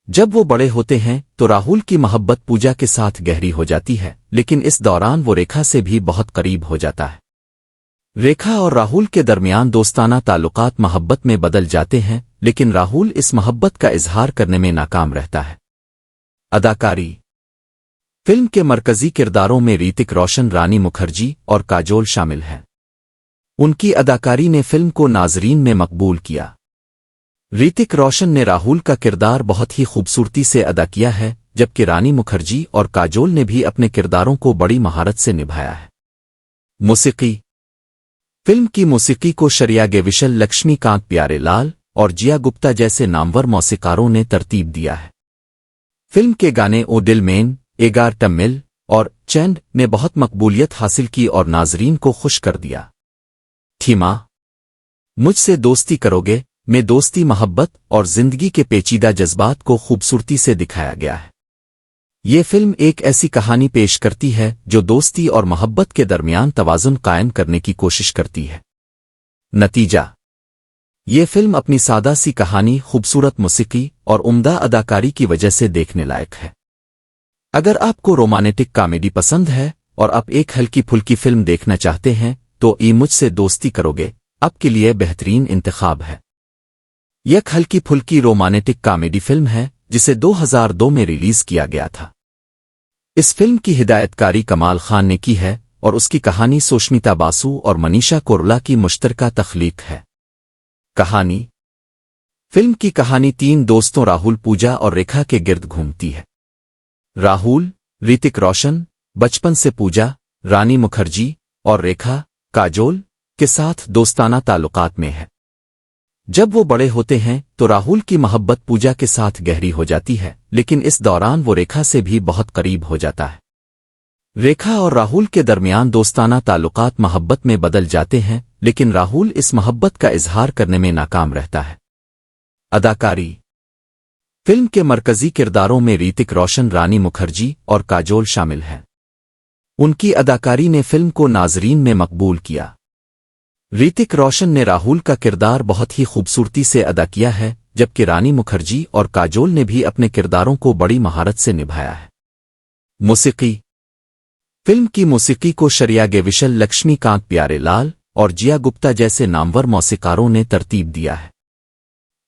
جب وہ بڑے ہوتے ہیں تو راہل کی محبت پوجا کے ساتھ گہری ہو جاتی ہے، لیکن اس دوران وہ ریکھا سے بھی بہت قریب ہو جاتا ہے۔ ریکھا اور راہل کے درمیان دوستانہ تعلقات محبت میں بدل جاتے ہیں، لیکن راہل اس محبت کا اظہار کرنے میں ناکام رہتا ہے۔ اداکاری فلم کے مرکزی کرداروں میں ریتک روشن، رانی مکھرجی اور کاجول شامل ہیں۔ ان کی اداکاری نے فلم کو ناظرین میں مقبول کیا۔ ریتک روشن نے راہل کا کردار بہت ہی خوبصورتی سے ادا کیا ہے، جبکہ رانی مکھرجی اور کاجول نے بھی اپنے کرداروں کو بڑی مہارت سے نبھایا ہے۔ موسیقی فلم کی موسیقی کو شریا گویشل، لکشمی کانت پیارے لال اور جیا گپتا جیسے نامور موسیقاروں نے ترتیب دیا ہے۔ فلم کے گانے او ڈل مین، ایگار ٹمل اور چینڈ نے بہت مقبولیت حاصل کی اور ناظرین کو خوش کر دیا۔ تھیما مجھ سے دوستی کرو گے میں دوستی، محبت اور زندگی کے پیچیدہ جذبات کو خوبصورتی سے دکھایا گیا ہے۔ یہ فلم ایک ایسی کہانی پیش کرتی ہے جو دوستی اور محبت کے درمیان توازن قائم کرنے کی کوشش کرتی ہے۔ نتیجہ یہ فلم اپنی سادہ سی کہانی، خوبصورت موسیقی اور عمدہ اداکاری کی وجہ سے دیکھنے لائق ہے۔ اگر آپ کو رومانٹک کامیڈی پسند ہے اور آپ ایک ہلکی پھلکی فلم دیکھنا چاہتے ہیں تو یہ مجھ سے دوستی کرو گے آپ کے لیے بہترین انتخاب ہے۔ یہ ایک ہلکی پھلکی رومانٹک کامیڈی فلم ہے جسے 2002 میں ریلیز کیا گیا تھا۔ اس فلم کی ہدایت کاری کمال خان نے کی ہے اور اس کی کہانی سوشمیتا باسو اور منیشا کورولا کی مشترکہ تخلیق ہے۔ کہانی فلم کی کہانی تین دوستوں راہل، پوجا اور ریکھا کے گرد گھومتی ہے۔ راہل ریتک روشن بچپن سے پوجا، رانی مکھرجی اور ریکھا کاجول کے ساتھ دوستانہ تعلقات میں ہے۔ جب وہ بڑے ہوتے ہیں تو راہل کی محبت پوجا کے ساتھ گہری ہو جاتی ہے، لیکن اس دوران وہ ریکھا سے بھی بہت قریب ہو جاتا ہے۔ ریکھا اور راہل کے درمیان دوستانہ تعلقات محبت میں بدل جاتے ہیں، لیکن راہل اس محبت کا اظہار کرنے میں ناکام رہتا ہے۔ اداکاری فلم کے مرکزی کرداروں میں ریتک روشن، رانی مکھرجی اور کاجول شامل ہیں۔ ان کی اداکاری نے فلم کو ناظرین میں مقبول کیا۔ ریتک روشن نے راہل کا کردار بہت ہی خوبصورتی سے ادا کیا ہے، جبکہ رانی مکھرجی اور کاجول نے بھی اپنے کرداروں کو بڑی مہارت سے نبھایا ہے۔ موسیقی فلم کی موسیقی کو شریا گویشل، لکشمی کانت پیارے لال اور جیا گپتا جیسے نامور موسیقاروں نے ترتیب دیا ہے۔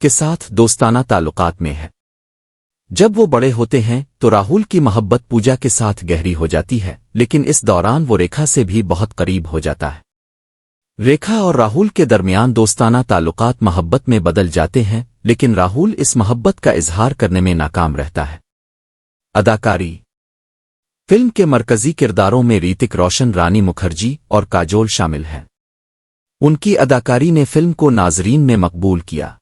کے ساتھ دوستانہ تعلقات میں ہے۔ جب وہ بڑے ہوتے ہیں تو راہل کی محبت پوجا کے ساتھ گہری ہو جاتی ہے، لیکن اس دوران وہ ریکھا سے بھی بہت قریب ہو جاتا ہے۔ ریکھا اور راہل کے درمیان دوستانہ تعلقات محبت میں بدل جاتے ہیں، لیکن راہل اس محبت کا اظہار کرنے میں ناکام رہتا ہے۔ اداکاری۔ فلم کے مرکزی کرداروں میں ریتک روشن، رانی مکھرجی اور کاجول شامل ہیں۔ ان کی اداکاری نے فلم کو ناظرین میں مقبول کیا۔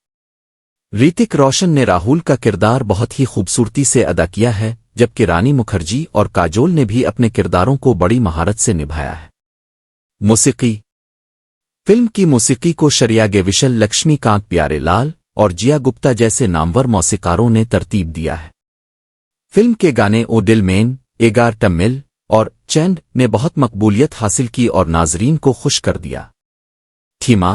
ریتک روشن نے راہل کا کردار بہت ہی خوبصورتی سے ادا کیا ہے، جبکہ رانی مکھرجی اور کاجول نے بھی اپنے کرداروں کو بڑی مہارت سے نبھایا ہے۔ موسیقی۔ فلم کی موسیقی کو شریا گویشل، لکشمی کانت پیارے لال اور جیا گپتا جیسے نامور موسیقاروں نے ترتیب دیا ہے۔ فلم کے گانے او ڈل مین، ایگار ٹمل اور چینڈ نے بہت مقبولیت حاصل کی اور ناظرین کو خوش کر دیا۔ تھیما۔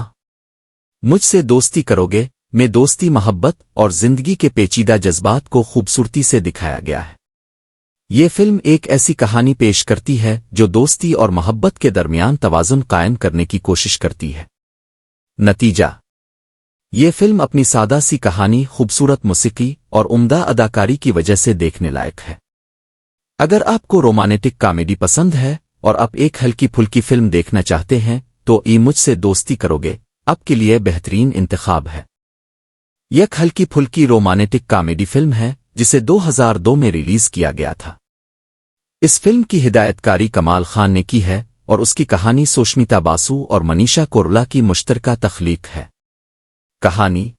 مجھ سے دوستی کرو گے میں دوستی، محبت اور زندگی کے پیچیدہ جذبات کو خوبصورتی سے دکھایا گیا ہے۔ یہ فلم ایک ایسی کہانی پیش کرتی ہے جو دوستی اور محبت کے درمیان توازن قائم کرنے کی کوشش کرتی ہے۔ نتیجہ۔ یہ فلم اپنی سادہ سی کہانی، خوبصورت موسیقی اور عمدہ اداکاری کی وجہ سے دیکھنے لائق ہے۔ اگر آپ کو رومانٹک کامیڈی پسند ہے اور آپ ایک ہلکی پھلکی فلم دیکھنا چاہتے ہیں تو یہ مجھ سے دوستی کرو گے آپ کے لیے بہترین انتخاب ہے۔ یہ ایک ہلکی پھلکی رومانٹک کامیڈی فلم ہے جسے 2002 میں ریلیز کیا گیا تھا۔ اس فلم کی ہدایت کاری کمال خان نے کی ہے اور اس کی کہانی سوشمیتا باسو اور منیشا کورولا کی مشترکہ تخلیق ہے۔ کہانی۔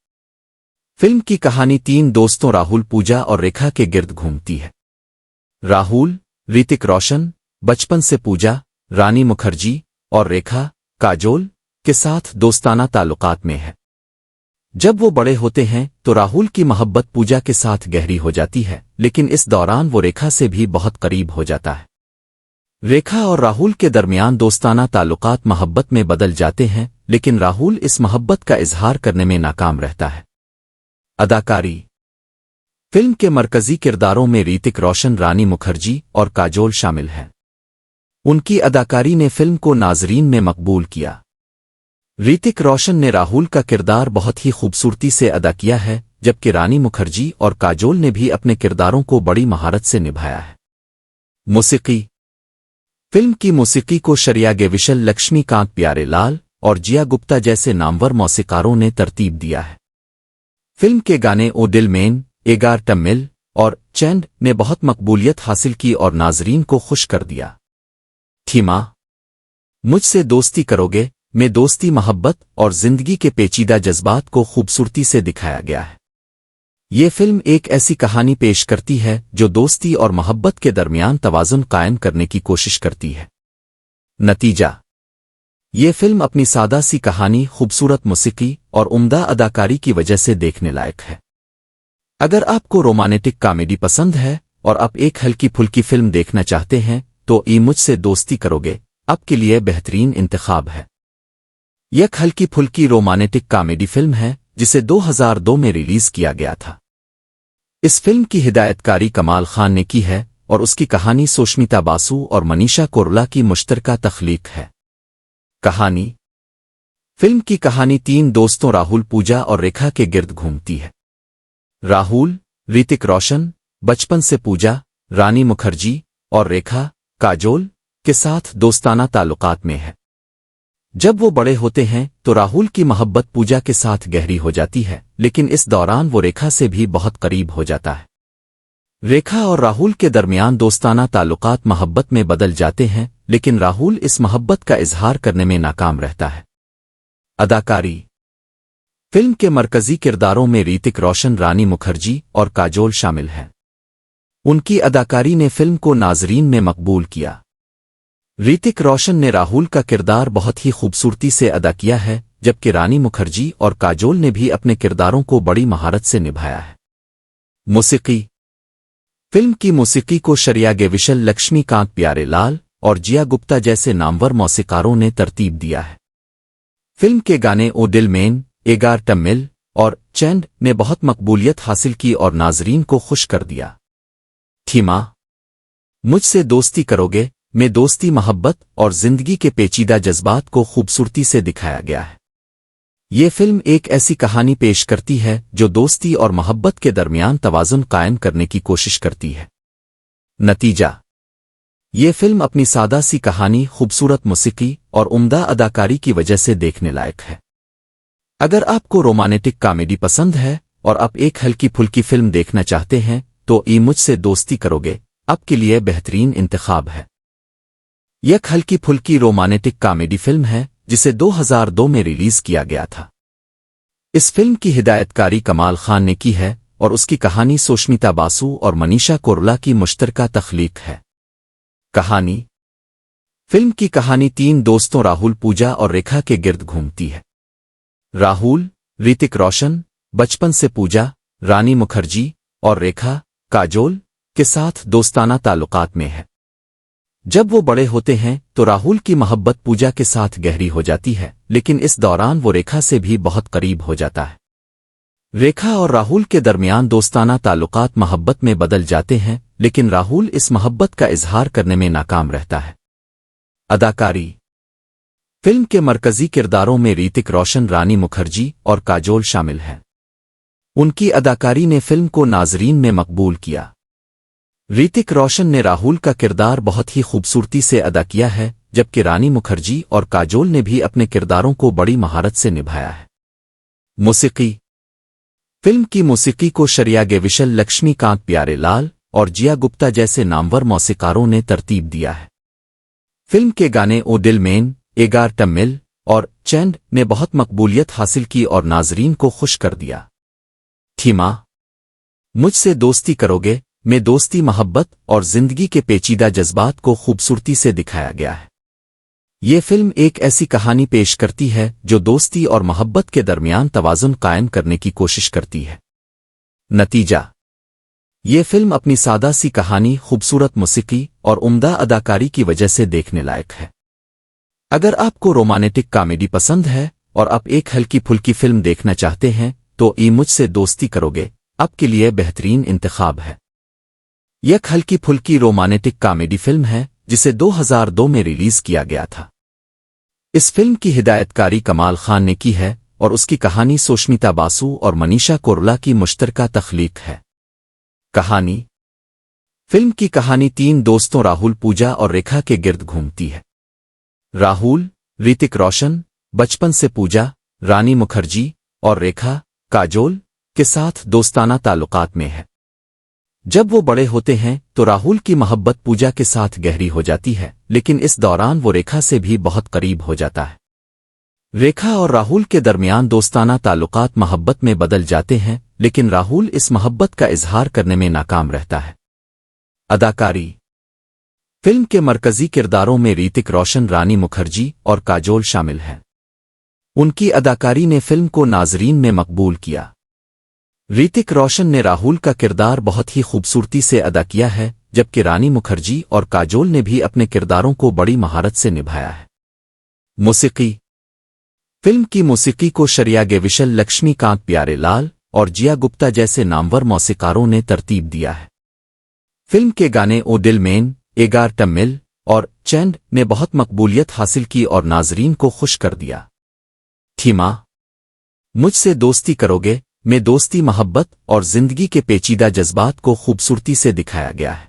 فلم کی کہانی تین دوستوں راہل، پوجا اور ریکھا کے گرد گھومتی ہے۔ راہل، ریتک روشن، بچپن سے پوجا، رانی مکھرجی اور ریکھا، کاجول کے ساتھ دوستانہ تعلقات میں ہے۔ جب وہ بڑے ہوتے ہیں تو راہل کی محبت پوجا کے ساتھ گہری ہو جاتی ہے، لیکن اس دوران وہ ریکھا سے بھی بہت قریب ہو جاتا ہے۔ ریکھا اور راہل کے درمیان دوستانہ تعلقات محبت میں بدل جاتے ہیں، لیکن راہل اس محبت کا اظہار کرنے میں ناکام رہتا ہے۔ اداکاری۔ فلم کے مرکزی کرداروں میں ریتک روشن، رانی مکھرجی اور کاجول شامل ہیں۔ ان کی اداکاری نے فلم کو ناظرین میں مقبول کیا۔ ریتک روشن نے راہل کا کردار بہت ہی خوبصورتی سے ادا کیا ہے، جبکہ رانی مکھرجی اور کاجول نے بھی اپنے کرداروں کو بڑی مہارت سے نبھایا ہے۔ موسیقی۔ فلم کی موسیقی کو شریا گویشل، لکشمی کانت پیارے لال اور جیا گپتا جیسے نامور موسیقاروں نے ترتیب دیا ہے۔ فلم کے گانے او ڈل مین، ایگار ٹمل اور چینڈ نے بہت مقبولیت حاصل کی اور ناظرین کو خوش کر دیا۔ تھیما۔ مجھ سے دوستی کرو گے میں دوستی، محبت اور زندگی کے پیچیدہ جذبات کو خوبصورتی سے دکھایا گیا ہے۔ یہ فلم ایک ایسی کہانی پیش کرتی ہے جو دوستی اور محبت کے درمیان توازن قائم کرنے کی کوشش کرتی ہے۔ نتیجہ۔ یہ فلم اپنی سادہ سی کہانی، خوبصورت موسیقی اور عمدہ اداکاری کی وجہ سے دیکھنے لائق ہے۔ اگر آپ کو رومانٹک کامیڈی پسند ہے اور آپ ایک ہلکی پھلکی فلم دیکھنا چاہتے ہیں تو یہ مجھ سے دوستی کرو گے آپ کے لیے بہترین انتخاب ہے۔ یہ ایک ہلکی پھلکی رومانٹک کامیڈی فلم ہے جسے 2002 میں ریلیز کیا گیا تھا۔ اس فلم کی ہدایت کاری کمال خان نے کی ہے اور اس کی کہانی سوشمیتا باسو اور منیشا کورولا کی مشترکہ تخلیق ہے۔ کہانی۔ فلم کی کہانی تین دوستوں راہل، پوجا اور ریکھا کے گرد گھومتی ہے۔ راہل، ریتک روشن، بچپن سے پوجا، رانی مکھرجی اور ریکھا، کاجول کے ساتھ دوستانہ تعلقات میں ہے۔ جب وہ بڑے ہوتے ہیں تو راہل کی محبت پوجا کے ساتھ گہری ہو جاتی ہے، لیکن اس دوران وہ ریکھا سے بھی بہت قریب ہو جاتا ہے۔ ریکھا اور راہل کے درمیان دوستانہ تعلقات محبت میں بدل جاتے ہیں، لیکن راہل اس محبت کا اظہار کرنے میں ناکام رہتا ہے۔ اداکاری۔ فلم کے مرکزی کرداروں میں ریتک روشن، رانی مکھرجی اور کاجول شامل ہیں۔ ان کی اداکاری نے فلم کو ناظرین میں مقبول کیا۔ ریتک روشن نے راہل کا کردار بہت ہی خوبصورتی سے ادا کیا ہے، جبکہ رانی مکھرجی اور کاجول نے بھی اپنے کرداروں کو بڑی مہارت سے نبھایا ہے۔ موسیقی۔ فلم کی موسیقی کو شریا گویشل، لکشمی کانت پیارے لال اور جیا گپتا جیسے نامور موسیقاروں نے ترتیب دیا ہے۔ فلم کے گانے او ڈل مین، ایگار ٹمل اور چینڈ نے بہت مقبولیت حاصل کی اور ناظرین کو خوش کر دیا۔ تھیما۔ مجھ سے دوستی کرو گے میں دوستی، محبت اور زندگی کے پیچیدہ جذبات کو خوبصورتی سے دکھایا گیا ہے۔ یہ فلم ایک ایسی کہانی پیش کرتی ہے جو دوستی اور محبت کے درمیان توازن قائم کرنے کی کوشش کرتی ہے۔ نتیجہ: یہ فلم اپنی سادہ سی کہانی، خوبصورت موسیقی اور عمدہ اداکاری کی وجہ سے دیکھنے لائق ہے۔ اگر آپ کو رومانٹک کامیڈی پسند ہے اور آپ ایک ہلکی پھلکی فلم دیکھنا چاہتے ہیں تو یہ مجھ سے دوستی کرو گے آپ کے لیے بہترین انتخاب ہے۔ یہ ایک ہلکی پھلکی رومانٹک کامیڈی فلم ہے جسے 2002 میں ریلیز کیا گیا تھا۔ اس فلم کی ہدایت کاری کمال خان نے کی ہے اور اس کی کہانی سوشمیتا باسو اور منیشا کورولا کی مشترکہ تخلیق ہے۔ کہانی: فلم کی کہانی 3 دوستوں راہل، پوجا اور ریکھا کے گرد گھومتی ہے۔ راہل ریتک روشن بچپن سے پوجا، رانی مکھرجی اور ریکھا کاجول کے ساتھ دوستانہ تعلقات میں ہے۔ جب وہ بڑے ہوتے ہیں تو راہل کی محبت پوجا کے ساتھ گہری ہو جاتی ہے، لیکن اس دوران وہ ریکھا سے بھی بہت قریب ہو جاتا ہے۔ ریکھا اور راہل کے درمیان دوستانہ تعلقات محبت میں بدل جاتے ہیں، لیکن راہل اس محبت کا اظہار کرنے میں ناکام رہتا ہے۔ اداکاری: فلم کے مرکزی کرداروں میں ریتک روشن، رانی مکھرجی اور کاجول شامل ہیں۔ ان کی اداکاری نے فلم کو ناظرین میں مقبول کیا۔ ریتک روشن نے راہل کا کردار بہت ہی خوبصورتی سے ادا کیا ہے، جبکہ رانی مکھرجی اور کاجول نے بھی اپنے کرداروں کو بڑی مہارت سے نبھایا ہے۔ موسیقی: فلم کی موسیقی کو شریا گیوشل، لکشمی کانت پیارے لال اور جیا گپتا جیسے نامور موسیقاروں نے ترتیب دیا ہے۔ فلم کے گانے او ڈل مین، ایگار ٹمل اور چینڈ نے بہت مقبولیت حاصل کی اور ناظرین کو خوش کر دیا۔ تھیما: مجھ سے دوستی کرو گے میں دوستی، محبت اور زندگی کے پیچیدہ جذبات کو خوبصورتی سے دکھایا گیا ہے۔ یہ فلم ایک ایسی کہانی پیش کرتی ہے جو دوستی اور محبت کے درمیان توازن قائم کرنے کی کوشش کرتی ہے۔ نتیجہ: یہ فلم اپنی سادہ سی کہانی، خوبصورت موسیقی اور عمدہ اداکاری کی وجہ سے دیکھنے لائق ہے۔ اگر آپ کو رومانٹک کامیڈی پسند ہے اور آپ ایک ہلکی پھلکی فلم دیکھنا چاہتے ہیں تو یہ مجھ سے دوستی کرو گے آپ کے لیے بہترین انتخاب ہے۔ یہ ایک ہلکی پھلکی رومانٹک کامیڈی فلم ہے جسے 2002 میں ریلیز کیا گیا تھا۔ اس فلم کی ہدایت کاری کمال خان نے کی ہے اور اس کی کہانی سوشمیتا باسو اور منیشا کورولا کی مشترکہ تخلیق ہے۔ کہانی: فلم کی کہانی 3 دوستوں راہل، پوجا اور ریکھا کے گرد گھومتی ہے۔ راہل ریتک روشن بچپن سے پوجا، رانی مکھرجی اور ریکھا کاجول کے ساتھ دوستانہ تعلقات میں ہے۔ جب وہ بڑے ہوتے ہیں تو راہل کی محبت پوجا کے ساتھ گہری ہو جاتی ہے، لیکن اس دوران وہ ریکھا سے بھی بہت قریب ہو جاتا ہے۔ ریکھا اور راہل کے درمیان دوستانہ تعلقات محبت میں بدل جاتے ہیں، لیکن راہل اس محبت کا اظہار کرنے میں ناکام رہتا ہے۔ اداکاری: فلم کے مرکزی کرداروں میں ریتک روشن، رانی مکھرجی اور کاجول شامل ہیں۔ ان کی اداکاری نے فلم کو ناظرین میں مقبول کیا۔ ریتک روشن نے راہل کا کردار بہت ہی خوبصورتی سے ادا کیا ہے، جبکہ رانی مکھرجی اور کاجول نے بھی اپنے کرداروں کو بڑی مہارت سے نبھایا ہے۔ موسیقی: فلم کی موسیقی کو شریا گیوشل، لکشمی کانت پیارے لال اور جیا گپتا جیسے نامور موسیقاروں نے ترتیب دیا ہے۔ فلم کے گانے او ڈل مین، ایگار ٹمل اور چینڈ نے بہت مقبولیت حاصل کی اور ناظرین کو خوش کر دیا۔ تھیما: مجھ سے دوستی کرو گے میں دوستی، محبت اور زندگی کے پیچیدہ جذبات کو خوبصورتی سے دکھایا گیا ہے۔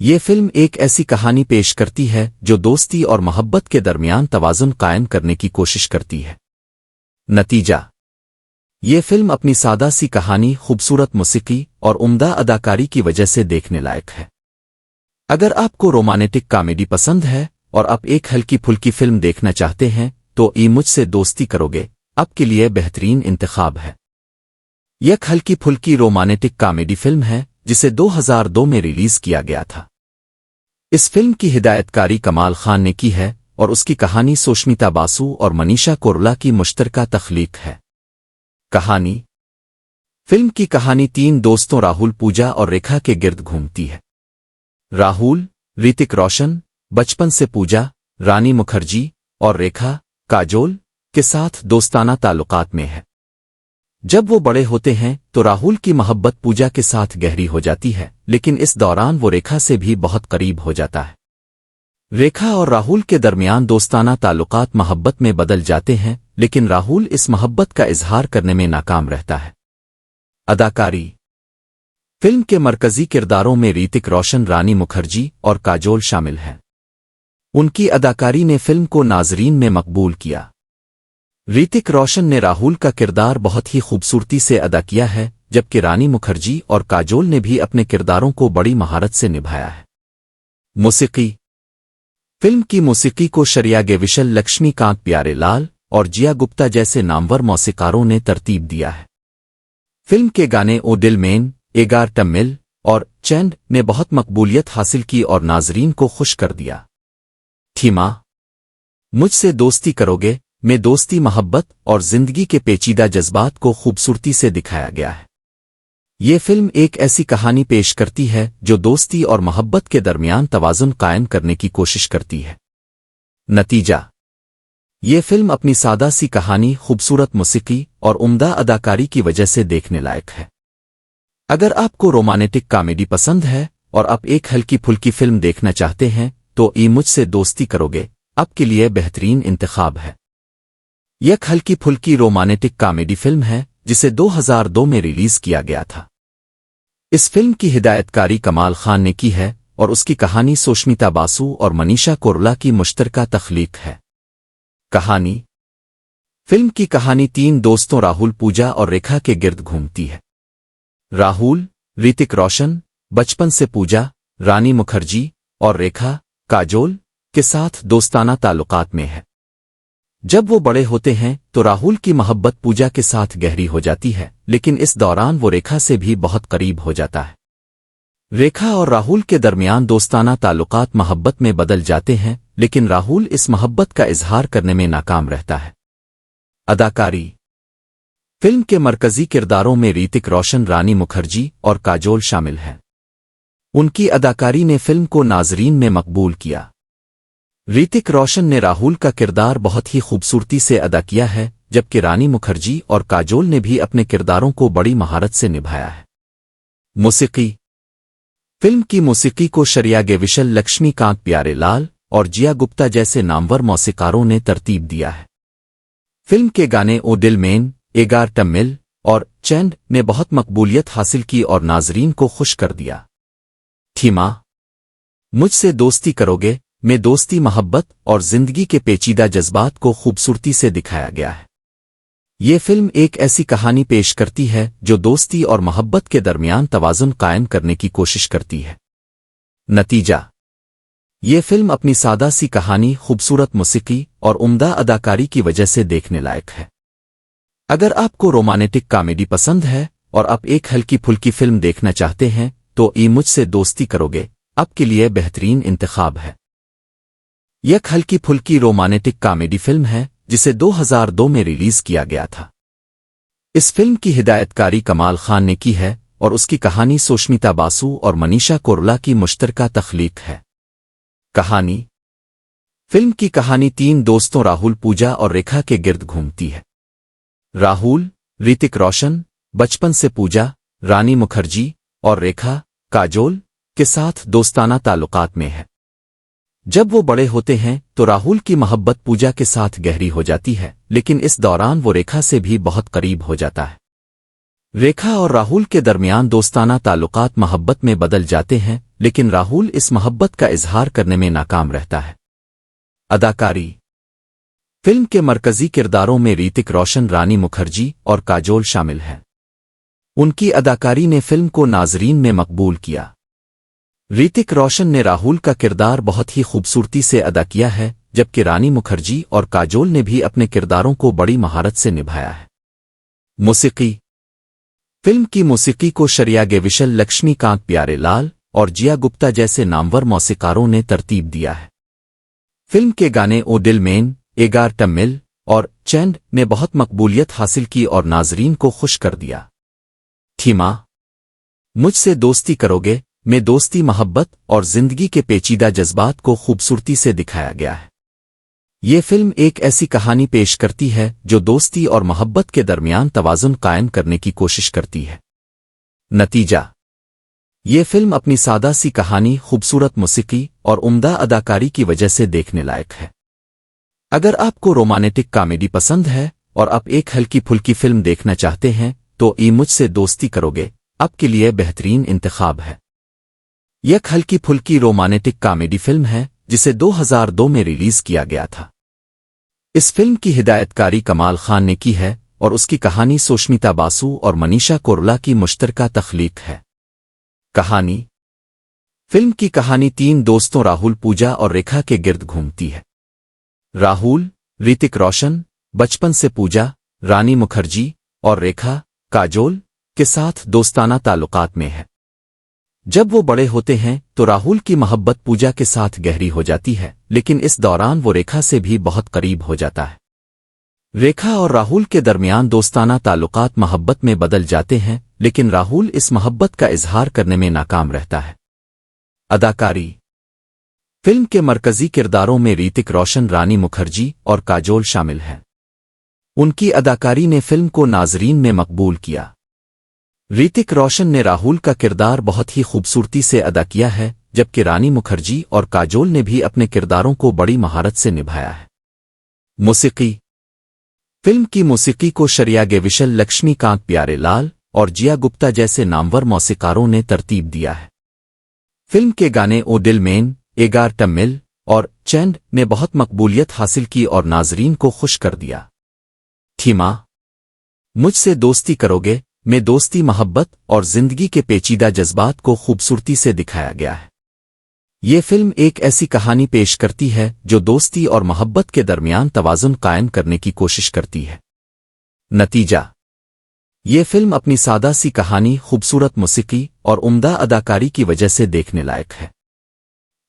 یہ فلم ایک ایسی کہانی پیش کرتی ہے جو دوستی اور محبت کے درمیان توازن قائم کرنے کی کوشش کرتی ہے۔ نتیجہ: یہ فلم اپنی سادہ سی کہانی، خوبصورت موسیقی اور عمدہ اداکاری کی وجہ سے دیکھنے لائق ہے۔ اگر آپ کو رومانٹک کامیڈی پسند ہے اور آپ ایک ہلکی پھلکی فلم دیکھنا چاہتے ہیں تو یہ مجھ سے دوستی کرو گے آپ کے لیے بہترین انتخاب ہے۔ یہ ایک ہلکی پھلکی رومانٹک کامیڈی فلم ہے جسے 2002 میں ریلیز کیا گیا تھا۔ اس فلم کی ہدایت کاری کمال خان نے کی ہے اور اس کی کہانی سوشمیتا باسو اور منیشا کورولا کی مشترکہ تخلیق ہے۔ کہانی: فلم کی کہانی 3 دوستوں راہل، پوجا اور ریکھا کے گرد گھومتی ہے۔ راہل ریتک روشن بچپن سے پوجا، رانی مکھرجی اور ریکھا کاجول کے ساتھ دوستانہ تعلقات میں ہے۔ جب وہ بڑے ہوتے ہیں تو راہل کی محبت پوجا کے ساتھ گہری ہو جاتی ہے، لیکن اس دوران وہ ریکھا سے بھی بہت قریب ہو جاتا ہے۔ ریکھا اور راہل کے درمیان دوستانہ تعلقات محبت میں بدل جاتے ہیں، لیکن راہول اس محبت کا اظہار کرنے میں ناکام رہتا ہے۔ اداکاری: فلم کے مرکزی کرداروں میں ریتک روشن، رانی مکھرجی اور کاجول شامل ہیں۔ ان کی اداکاری نے فلم کو ناظرین میں مقبول کیا۔ ریتک روشن نے راہول کا کردار بہت ہی خوبصورتی سے ادا کیا ہے، جبکہ رانی مکھرجی اور کاجول نے بھی اپنے کرداروں کو بڑی مہارت سے نبھایا ہے۔ موسیقی: فلم کی موسیقی کو شریا گویشل، لکشمی کانت پیارے لال اور جیا گپتا جیسے نامور موسیقاروں نے ترتیب دیا ہے۔ فلم کے گانے او دل مین، ایگار ٹمل اور چینڈ نے بہت مقبولیت حاصل کی اور ناظرین کو خوش کر دیا۔ تھیما: مجھ سے دوستی کرو گے میں دوستی، محبت اور زندگی کے پیچیدہ جذبات کو خوبصورتی سے دکھایا گیا ہے۔ یہ فلم ایک ایسی کہانی پیش کرتی ہے جو دوستی اور محبت کے درمیان توازن قائم کرنے کی کوشش کرتی ہے۔ نتیجہ: یہ فلم اپنی سادہ سی کہانی، خوبصورت موسیقی اور عمدہ اداکاری کی وجہ سے دیکھنے لائق ہے۔ اگر آپ کو رومانٹک کامیڈی پسند ہے اور آپ ایک ہلکی پھلکی فلم دیکھنا چاہتے ہیں تو یہ مجھ سے دوستی کرو گے آپ کے لیے بہترین انتخاب ہے۔ یہ ایک ہلکی پھلکی رومانٹک کامیڈی فلم ہے جسے 2002 میں ریلیز کیا گیا تھا۔ اس فلم کی ہدایت کاری کمال خان نے کی ہے اور اس کی کہانی سوشمیتا باسو اور منیشا کورولا کی مشترکہ تخلیق ہے۔ کہانی: فلم کی کہانی 3 دوستوں راہول، پوجا اور ریکھا کے گرد گھومتی ہے۔ راہول، ریتک روشن، بچپن سے پوجا، رانی مکھرجی اور ریکھا، کاجول کے ساتھ دوستانہ تعلقات میں ہے۔ جب وہ بڑے ہوتے ہیں تو راہول کی محبت پوجا کے ساتھ گہری ہو جاتی ہے، لیکن اس دوران وہ ریکھا سے بھی بہت قریب ہو جاتا ہے۔ ریکھا اور راہول کے درمیان دوستانہ تعلقات محبت میں بدل جاتے ہیں، لیکن راہول اس محبت کا اظہار کرنے میں ناکام رہتا ہے۔ اداکاری: فلم کے مرکزی کرداروں میں ریتک روشن، رانی مکھرجی اور کاجول شامل ہیں۔ ان کی اداکاری نے فلم کو ناظرین میں مقبول کیا۔ ریتک روشن نے راہول کا کردار بہت ہی خوبصورتی سے ادا کیا ہے، جبکہ رانی مکھرجی اور کاجول نے بھی اپنے کرداروں کو بڑی مہارت سے نبھایا ہے۔ موسیقی: فلم کی موسیقی کو شریا گویشل، لکشمی کانت پیارے لال اور جیا گپتا جیسے نامور موسیقاروں نے ترتیب دیا ہے۔ فلم کے گانے او دل مین، ایگار ٹمل اور چینڈ نے بہت مقبولیت حاصل کی اور ناظرین کو خوش کر دیا۔ تھیما: مجھ سے دوستی کرو گے میں دوستی، محبت اور زندگی کے پیچیدہ جذبات کو خوبصورتی سے دکھایا گیا ہے۔ یہ فلم ایک ایسی کہانی پیش کرتی ہے جو دوستی اور محبت کے درمیان توازن قائم کرنے کی کوشش کرتی ہے۔ نتیجہ: یہ فلم اپنی سادہ سی کہانی، خوبصورت موسیقی اور عمدہ اداکاری کی وجہ سے دیکھنے لائق ہے۔ اگر آپ کو رومانٹک کامیڈی پسند ہے اور آپ ایک ہلکی پھلکی فلم دیکھنا چاہتے ہیں تو یہ مجھ سے دوستی کرو گے آپ کے لیے بہترین انتخاب ہے۔ یہ ایک ہلکی پھلکی رومانٹک کامیڈی فلم ہے جسے 2002 میں ریلیز کیا گیا تھا۔ اس فلم کی ہدایت کاری کمال خان نے کی ہے اور اس کی کہانی سوشمیتا باسو اور منیشا کورولا کی مشترکہ تخلیق ہے۔ کہانی: فلم کی کہانی 3 دوستوں راہول، پوجا اور ریکھا کے گرد گھومتی ہے۔ راہول، ریتک روشن، بچپن سے پوجا، رانی مکھرجی اور ریکھا، کاجول کے ساتھ دوستانہ تعلقات میں ہے۔ جب وہ بڑے ہوتے ہیں تو راہول کی محبت پوجا کے ساتھ گہری ہو جاتی ہے، لیکن اس دوران وہ ریکھا سے بھی بہت قریب ہو جاتا ہے۔ ریکھا اور راہول کے درمیان دوستانہ تعلقات محبت میں بدل جاتے ہیں، لیکن راہول اس محبت کا اظہار کرنے میں ناکام رہتا ہے۔ اداکاری: فلم کے مرکزی کرداروں میں ریتک روشن، رانی مکھرجی اور کاجول شامل ہیں۔ ان کی اداکاری نے فلم کو ناظرین میں مقبول کیا۔ ریتک روشن نے راہول کا کردار بہت ہی خوبصورتی سے ادا کیا ہے، جبکہ رانی مکھرجی اور کاجول نے بھی اپنے کرداروں کو بڑی مہارت سے نبھایا ہے۔ موسیقی: فلم کی موسیقی کو شریا گویشل، لکشمی کانت پیارے لال اور جیا گپتا جیسے نامور موسیقاروں نے ترتیب دیا ہے۔ فلم کے گانے او دل مین، ایگار ٹمل اور چینڈ نے بہت مقبولیت حاصل کی اور ناظرین کو خوش کر دیا۔ تھیما: مجھ سے دوستی کرو گے میں دوستی، محبت اور زندگی کے پیچیدہ جذبات کو خوبصورتی سے دکھایا گیا ہے۔ یہ فلم ایک ایسی کہانی پیش کرتی ہے جو دوستی اور محبت کے درمیان توازن قائم کرنے کی کوشش کرتی ہے۔ نتیجہ: یہ فلم اپنی سادہ سی کہانی، خوبصورت موسیقی اور عمدہ اداکاری کی وجہ سے دیکھنے لائق ہے۔ اگر آپ کو رومانٹک کامیڈی پسند ہے اور آپ ایک ہلکی پھلکی فلم دیکھنا چاہتے ہیں تو یہ مجھ سے دوستی کرو گے آپ کے لیے بہترین انتخاب ہے۔ یہ ایک ہلکی پھلکی رومانٹک کامیڈی فلم ہے جسے 2002 میں ریلیز کیا گیا تھا۔ اس فلم کی ہدایت کاری کمال خان نے کی ہے اور اس کی کہانی سوشمیتا باسو اور منیشا کوئرلا کی مشترکہ تخلیق ہے۔ کہانی فلم کی کہانی تین دوستوں راہل، پوجا اور ریکھا کے گرد گھومتی ہے۔ راہل ریتک روشن بچپن سے پوجا، رانی مکھرجی اور ریکھا کاجول کے ساتھ دوستانہ تعلقات میں ہے۔ جب وہ بڑے ہوتے ہیں تو راہل کی محبت پوجا کے ساتھ گہری ہو جاتی ہے، لیکن اس دوران وہ ریکھا سے بھی بہت قریب ہو جاتا ہے۔ ریکھا اور راہل کے درمیان دوستانہ تعلقات محبت میں بدل جاتے ہیں، لیکن راہل اس محبت کا اظہار کرنے میں ناکام رہتا ہے۔ اداکاری فلم کے مرکزی کرداروں میں ریتک روشن، رانی مکھرجی اور کاجول شامل ہیں۔ ان کی اداکاری نے فلم کو ناظرین میں مقبول کیا۔ ریتک روشن نے راہل کا کردار بہت ہی خوبصورتی سے ادا کیا ہے، جبکہ رانی مکھرجی اور کاجول نے بھی اپنے کرداروں کو بڑی مہارت سے نبھایا ہے۔ موسیقی فلم کی موسیقی کو شریا گویشل، لکشمی کانت پیارے لال اور جیا گپتا جیسے نامور موسیقاروں نے ترتیب دیا ہے۔ فلم کے گانے او دل مین، ایگار ٹمل اور چینڈ نے بہت مقبولیت حاصل کی اور ناظرین کو خوش کر دیا۔ تھیما مجھ سے دوستی کرو گے میں دوستی، محبت اور زندگی کے پیچیدہ جذبات کو خوبصورتی سے دکھایا گیا ہے۔ یہ فلم ایک ایسی کہانی پیش کرتی ہے جو دوستی اور محبت کے درمیان توازن قائم کرنے کی کوشش کرتی ہے۔ نتیجہ یہ فلم اپنی سادہ سی کہانی، خوبصورت موسیقی اور عمدہ اداکاری کی وجہ سے دیکھنے لائق ہے۔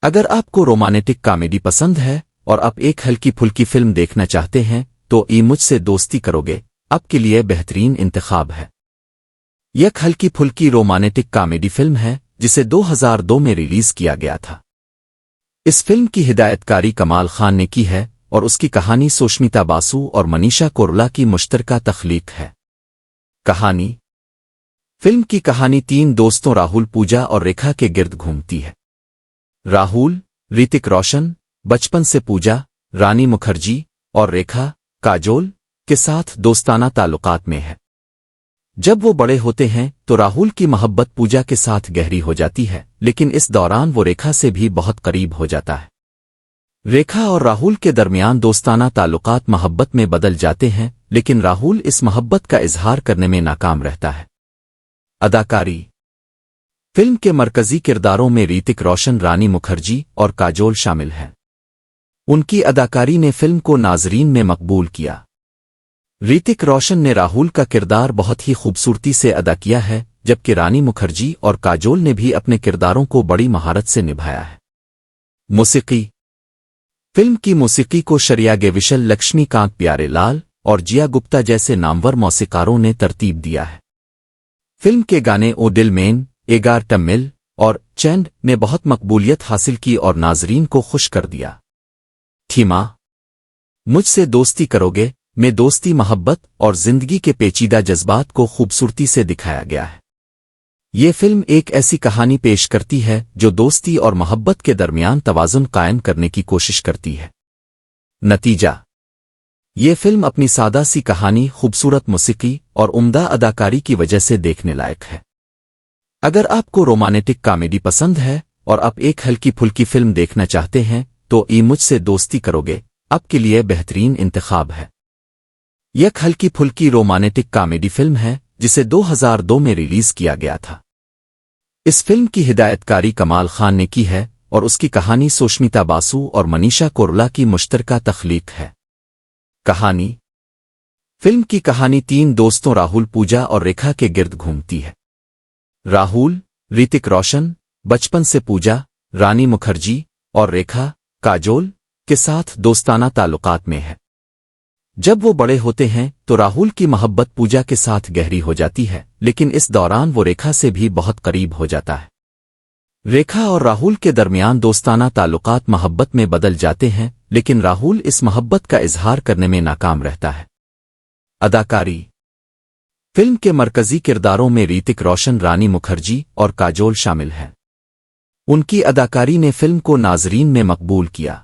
اگر آپ کو رومانٹک کامیڈی پسند ہے اور آپ ایک ہلکی پھلکی فلم دیکھنا چاہتے ہیں تو یہ مجھ سے دوستی کرو گے آپ کے لیے بہترین انتخاب ہے۔ یہ ایک ہلکی پھلکی رومانٹک کامیڈی فلم ہے جسے 2002 میں ریلیز کیا گیا تھا۔ اس فلم کی ہدایت کاری کمال خان نے کی ہے اور اس کی کہانی سوشمیتا باسو اور منیشا کوئرلا کی مشترکہ تخلیق ہے۔ کہانی فلم کی کہانی تین دوستوں راہل، پوجا اور ریکھا کے گرد گھومتی ہے۔ راہل ریتک روشن بچپن سے پوجا، رانی مکھرجی اور ریکھا کاجول کے ساتھ دوستانہ تعلقات میں ہے۔ جب وہ بڑے ہوتے ہیں تو راہل کی محبت پوجا کے ساتھ گہری ہو جاتی ہے، لیکن اس دوران وہ ریکھا سے بھی بہت قریب ہو جاتا ہے۔ ریکھا اور راہل کے درمیان دوستانہ تعلقات محبت میں بدل جاتے ہیں، لیکن راہل اس محبت کا اظہار کرنے میں ناکام رہتا ہے۔ اداکاری فلم کے مرکزی کرداروں میں ریتک روشن، رانی مکھرجی اور کاجول شامل ہیں۔ ان کی اداکاری نے فلم کو ناظرین میں مقبول کیا۔ ریتک روشن نے راہل کا کردار بہت ہی خوبصورتی سے ادا کیا ہے، جبکہ رانی مکھرجی اور کاجول نے بھی اپنے کرداروں کو بڑی مہارت سے نبھایا ہے۔ موسیقی فلم کی موسیقی کو شریا گویشل، لکشمی کانت پیارے لال اور جیا گپتا جیسے نامور موسیقاروں نے ترتیب دیا ہے۔ فلم کے گانے او دل مین، ایگار ٹمل اور چینڈ نے بہت مقبولیت حاصل کی اور ناظرین کو خوش کر دیا۔ تھیما مجھ سے دوستی کرو گے میں دوستی، محبت اور زندگی کے پیچیدہ جذبات کو خوبصورتی سے دکھایا گیا ہے۔ یہ فلم ایک ایسی کہانی پیش کرتی ہے جو دوستی اور محبت کے درمیان توازن قائم کرنے کی کوشش کرتی ہے۔ نتیجہ یہ فلم اپنی سادہ سی کہانی، خوبصورت موسیقی اور عمدہ اداکاری کی وجہ سے دیکھنے لائق ہے۔ اگر آپ کو رومانٹک کامیڈی پسند ہے اور آپ ایک ہلکی پھلکی فلم دیکھنا چاہتے ہیں تو یہ مجھ سے دوستی کرو گے آپ کے لیے بہترین انتخاب ہے۔ یہ ایک ہلکی پھلکی رومانٹک کامیڈی فلم ہے جسے 2002 میں ریلیز کیا گیا تھا۔ اس فلم کی ہدایت کاری کمال خان نے کی ہے اور اس کی کہانی سوشمیتا باسو اور منیشا کوئرلا کی مشترکہ تخلیق ہے۔ کہانی فلم کی کہانی تین دوستوں راہل، پوجا اور ریکھا کے گرد گھومتی ہے۔ راہل ریتک روشن بچپن سے پوجا، رانی مکھرجی اور ریکھا کاجول کے ساتھ دوستانہ تعلقات میں ہے۔ جب وہ بڑے ہوتے ہیں تو راہل کی محبت پوجا کے ساتھ گہری ہو جاتی ہے، لیکن اس دوران وہ ریکھا سے بھی بہت قریب ہو جاتا ہے۔ ریکھا اور راہل کے درمیان دوستانہ تعلقات محبت میں بدل جاتے ہیں، لیکن راہل اس محبت کا اظہار کرنے میں ناکام رہتا ہے۔ اداکاری فلم کے مرکزی کرداروں میں ریتک روشن، رانی مکھرجی اور کاجول شامل ہیں۔ ان کی اداکاری نے فلم کو ناظرین میں مقبول کیا۔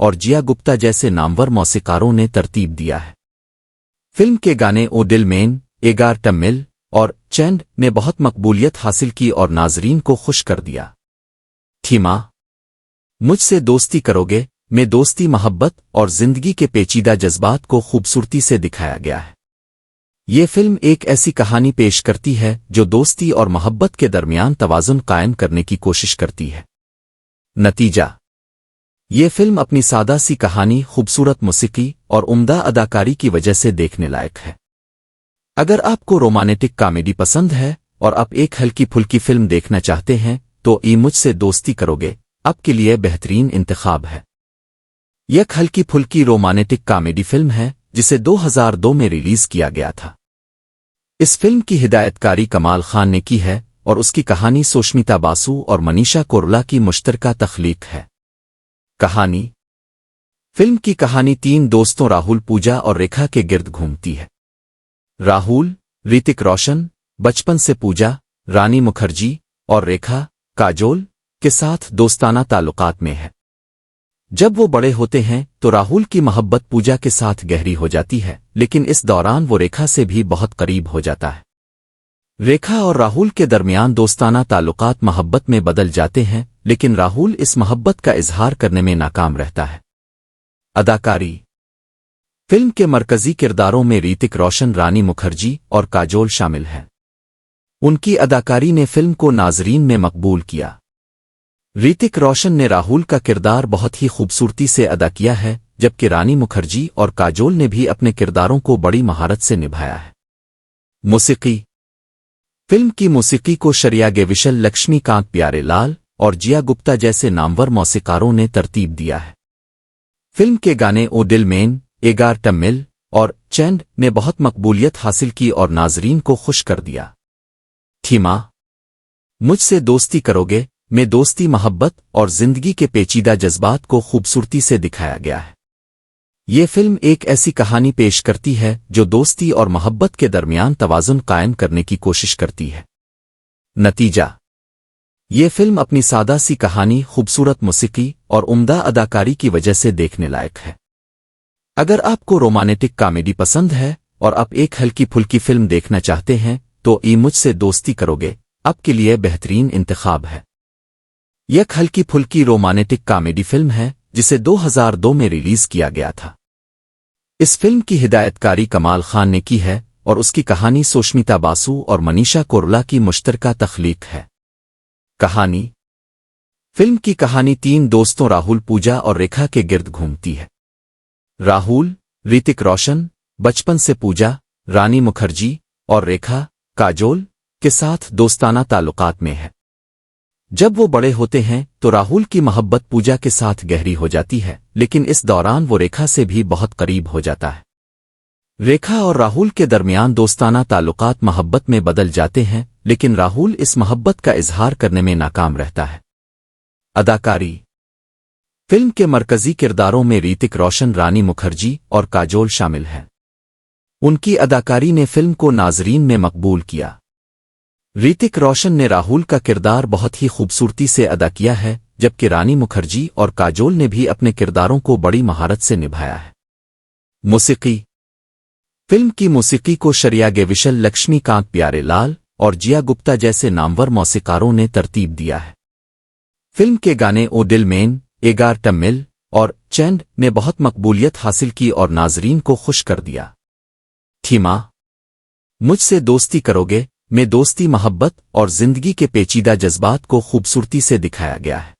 اور جیا گپتا جیسے نامور موسیقاروں نے ترتیب دیا ہے۔ فلم کے گانے او ڈل مین، ایگار ٹمل اور چینڈ نے بہت مقبولیت حاصل کی اور ناظرین کو خوش کر دیا۔ تھیما مجھ سے دوستی کرو گے میں دوستی، محبت اور زندگی کے پیچیدہ جذبات کو خوبصورتی سے دکھایا گیا ہے۔ یہ فلم ایک ایسی کہانی پیش کرتی ہے جو دوستی اور محبت کے درمیان توازن قائم کرنے کی کوشش کرتی ہے۔ نتیجہ، یہ فلم اپنی سادہ سی کہانی، خوبصورت موسیقی اور عمدہ اداکاری کی وجہ سے دیکھنے لائق ہے۔ اگر آپ کو رومانٹک کامیڈی پسند ہے اور آپ ایک ہلکی پھلکی فلم دیکھنا چاہتے ہیں تو یہ مجھ سے دوستی کرو گے آپ کے لیے بہترین انتخاب ہے۔ یہ ایک ہلکی پھلکی رومانٹک کامیڈی فلم ہے جسے 2002 میں ریلیز کیا گیا تھا۔ اس فلم کی ہدایت کاری کمال خان نے کی ہے اور اس کی کہانی سوشمیتا باسو اور منیشا کورولا کی مشترکہ تخلیق ہے۔ کہانی، فلم کی کہانی تین دوستوں راہل، پوجا اور ریکھا کے گرد گھومتی ہے۔ راہل، ریتک روشن، بچپن سے پوجا، رانی مکھرجی اور ریکھا، کاجول کے ساتھ دوستانہ تعلقات میں ہے۔ جب وہ بڑے ہوتے ہیں تو راہل کی محبت پوجا کے ساتھ گہری ہو جاتی ہے، لیکن اس دوران وہ ریکھا سے بھی بہت قریب ہو جاتا ہے۔ ریکھا اور راہل کے درمیان دوستانہ تعلقات محبت میں بدل جاتے ہیں، لیکن راہل اس محبت کا اظہار کرنے میں ناکام رہتا ہے۔ اداکاری، فلم کے مرکزی کرداروں میں ریتک روشن، رانی مکھرجی اور کاجول شامل ہیں۔ ان کی اداکاری نے فلم کو ناظرین میں مقبول کیا۔ ریتک روشن نے راہل کا کردار بہت ہی خوبصورتی سے ادا کیا ہے، جبکہ رانی مکھرجی اور کاجول نے بھی اپنے کرداروں کو بڑی مہارت سے نبھایا ہے۔ موسیقی، فلم کی موسیقی کو شریا گویشل، لکشمی کانت پیارے لال اور جیا گپتا جیسے نامور موسیقاروں نے ترتیب دیا ہے۔ فلم کے گانے او ڈل مین، ایگار ٹمل اور چینڈ نے بہت مقبولیت حاصل کی اور ناظرین کو خوش کر دیا۔ تھیما، مجھ سے دوستی کرو گے میں دوستی، محبت اور زندگی کے پیچیدہ جذبات کو خوبصورتی سے دکھایا گیا ہے۔ یہ فلم ایک ایسی کہانی پیش کرتی ہے جو دوستی اور محبت کے درمیان توازن قائم کرنے کی کوشش کرتی ہے۔ نتیجہ، یہ فلم اپنی سادہ سی کہانی، خوبصورت موسیقی اور عمدہ اداکاری کی وجہ سے دیکھنے لائق ہے۔ اگر آپ کو رومانٹک کامیڈی پسند ہے اور آپ ایک ہلکی پھلکی فلم دیکھنا چاہتے ہیں تو یہ مجھ سے دوستی کرو گے آپ کے لیے بہترین انتخاب ہے۔ یہ ایک ہلکی پھلکی رومانٹک کامیڈی فلم ہے جسے 2002 میں ریلیز کیا گیا تھا۔ اس فلم کی ہدایت کاری کمال خان نے کی ہے اور اس کی کہانی سوشمیتا باسو اور منیشا کورولا کی مشترکہ تخلیق ہے۔ کہانی، فلم کی کہانی تین دوستوں راہل، پوجا اور ریکھا کے گرد گھومتی ہے۔ راہل، ریتک روشن، بچپن سے پوجا، رانی مکھرجی اور ریکھا، کاجول کے ساتھ دوستانہ تعلقات میں ہے۔ جب وہ بڑے ہوتے ہیں تو راہل کی محبت پوجا کے ساتھ گہری ہو جاتی ہے، لیکن اس دوران وہ ریکھا سے بھی بہت قریب ہو جاتا ہے۔ ریکھا اور راہل کے درمیان دوستانہ تعلقات محبت میں بدل جاتے ہیں، لیکن راہل اس محبت کا اظہار کرنے میں ناکام رہتا ہے۔ اداکاری، فلم کے مرکزی کرداروں میں ریتک روشن، رانی مکھرجی اور کاجول شامل ہیں۔ ان کی اداکاری نے فلم کو ناظرین میں مقبول کیا۔ ریتک روشن نے راہل کا کردار بہت ہی خوبصورتی سے ادا کیا ہے، جبکہ رانی مکھرجی اور کاجول نے بھی اپنے کرداروں کو بڑی مہارت سے نبھایا ہے۔ موسیقی، فلم کی موسیقی کو شریا گویشل، لکشمی کانت پیارے لال اور جیا گپتا جیسے نامور موسیقاروں نے ترتیب دیا ہے۔ فلم کے گانے او ڈل مین، ایگار ٹمل اور چینڈ نے بہت مقبولیت حاصل کی اور ناظرین کو خوش کر دیا۔ تھیما، مجھ سے دوستی کرو گے میں دوستی، محبت اور زندگی کے پیچیدہ جذبات کو خوبصورتی سے دکھایا گیا ہے۔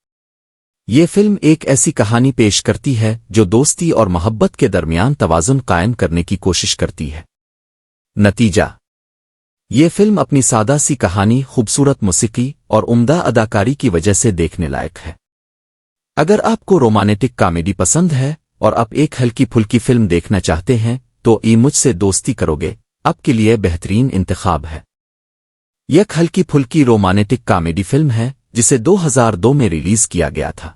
یہ فلم ایک ایسی کہانی پیش کرتی ہے جو دوستی اور محبت کے درمیان توازن قائم کرنے کی کوشش کرتی ہے۔ نتیجہ، یہ فلم اپنی سادہ سی کہانی، خوبصورت موسیقی اور عمدہ اداکاری کی وجہ سے دیکھنے لائق ہے۔ اگر آپ کو رومانٹک کامیڈی پسند ہے اور آپ ایک ہلکی پھلکی فلم دیکھنا چاہتے ہیں تو یہ مجھ سے دوستی کرو گے آپ کے لیے بہترین انتخاب ہے۔ یہ ایک ہلکی پھلکی رومانٹک کامیڈی فلم ہے جسے 2002 میں ریلیز کیا گیا تھا۔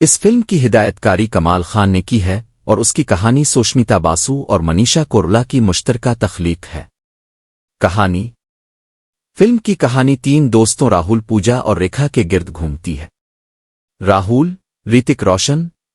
اس فلم کی ہدایت کاری کمال خان نے کی ہے اور اس کی کہانی سوشمیتا باسو اور منیشا کورولا کی مشترکہ تخلیق ہے۔ کہانی، فلم کی کہانی تین دوستوں راہل، پوجا اور ریکھا کے گرد گھومتی ہے۔ راہل، ریتک روشن،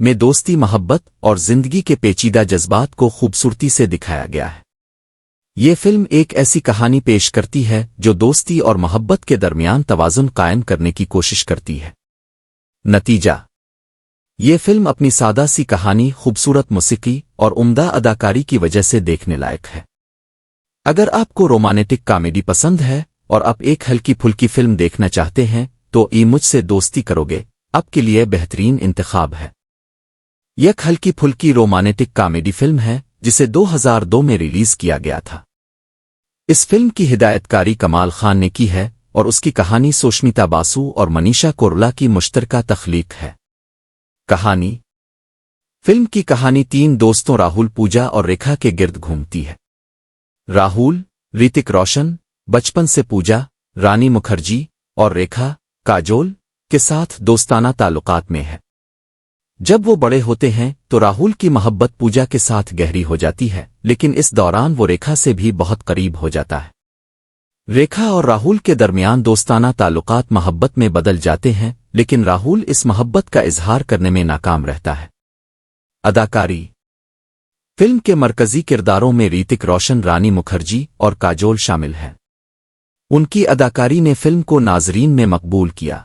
میں دوستی محبت اور زندگی کے پیچیدہ جذبات کو خوبصورتی سے دکھایا گیا ہے۔ یہ فلم ایک ایسی کہانی پیش کرتی ہے جو دوستی اور محبت کے درمیان توازن قائم کرنے کی کوشش کرتی ہے۔ نتیجہ: یہ فلم اپنی سادہ سی کہانی، خوبصورت موسیقی اور عمدہ اداکاری کی وجہ سے دیکھنے لائق ہے۔ اگر آپ کو رومانٹک کامیڈی پسند ہے اور آپ ایک ہلکی پھلکی فلم دیکھنا چاہتے ہیں تو یہ مجھ سے دوستی کرو گے آپ کے لیے بہترین انتخاب ہے۔ یہ ایک ہلکی پھلکی رومانٹک کامیڈی فلم ہے جسے 2002 میں ریلیز کیا گیا تھا۔ اس فلم کی ہدایت کاری کمال خان نے کی ہے اور اس کی کہانی سوشمیتا باسو اور منیشا کورولا کی مشترکہ تخلیق ہے۔ کہانی: فلم کی کہانی تین دوستوں راہل، پوجا اور ریکھا کے گرد گھومتی ہے۔ راہل ریتک روشن بچپن سے پوجا، رانی مکھرجی اور ریکھا کاجول کے ساتھ دوستانہ تعلقات میں ہے۔ جب وہ بڑے ہوتے ہیں تو راہل کی محبت پوجا کے ساتھ گہری ہو جاتی ہے، لیکن اس دوران وہ ریکھا سے بھی بہت قریب ہو جاتا ہے۔ ریکھا اور راہل کے درمیان دوستانہ تعلقات محبت میں بدل جاتے ہیں، لیکن راہل اس محبت کا اظہار کرنے میں ناکام رہتا ہے۔ اداکاری: فلم کے مرکزی کرداروں میں ریتک روشن، رانی مکھرجی اور کاجول شامل ہیں۔ ان کی اداکاری نے فلم کو ناظرین میں مقبول کیا۔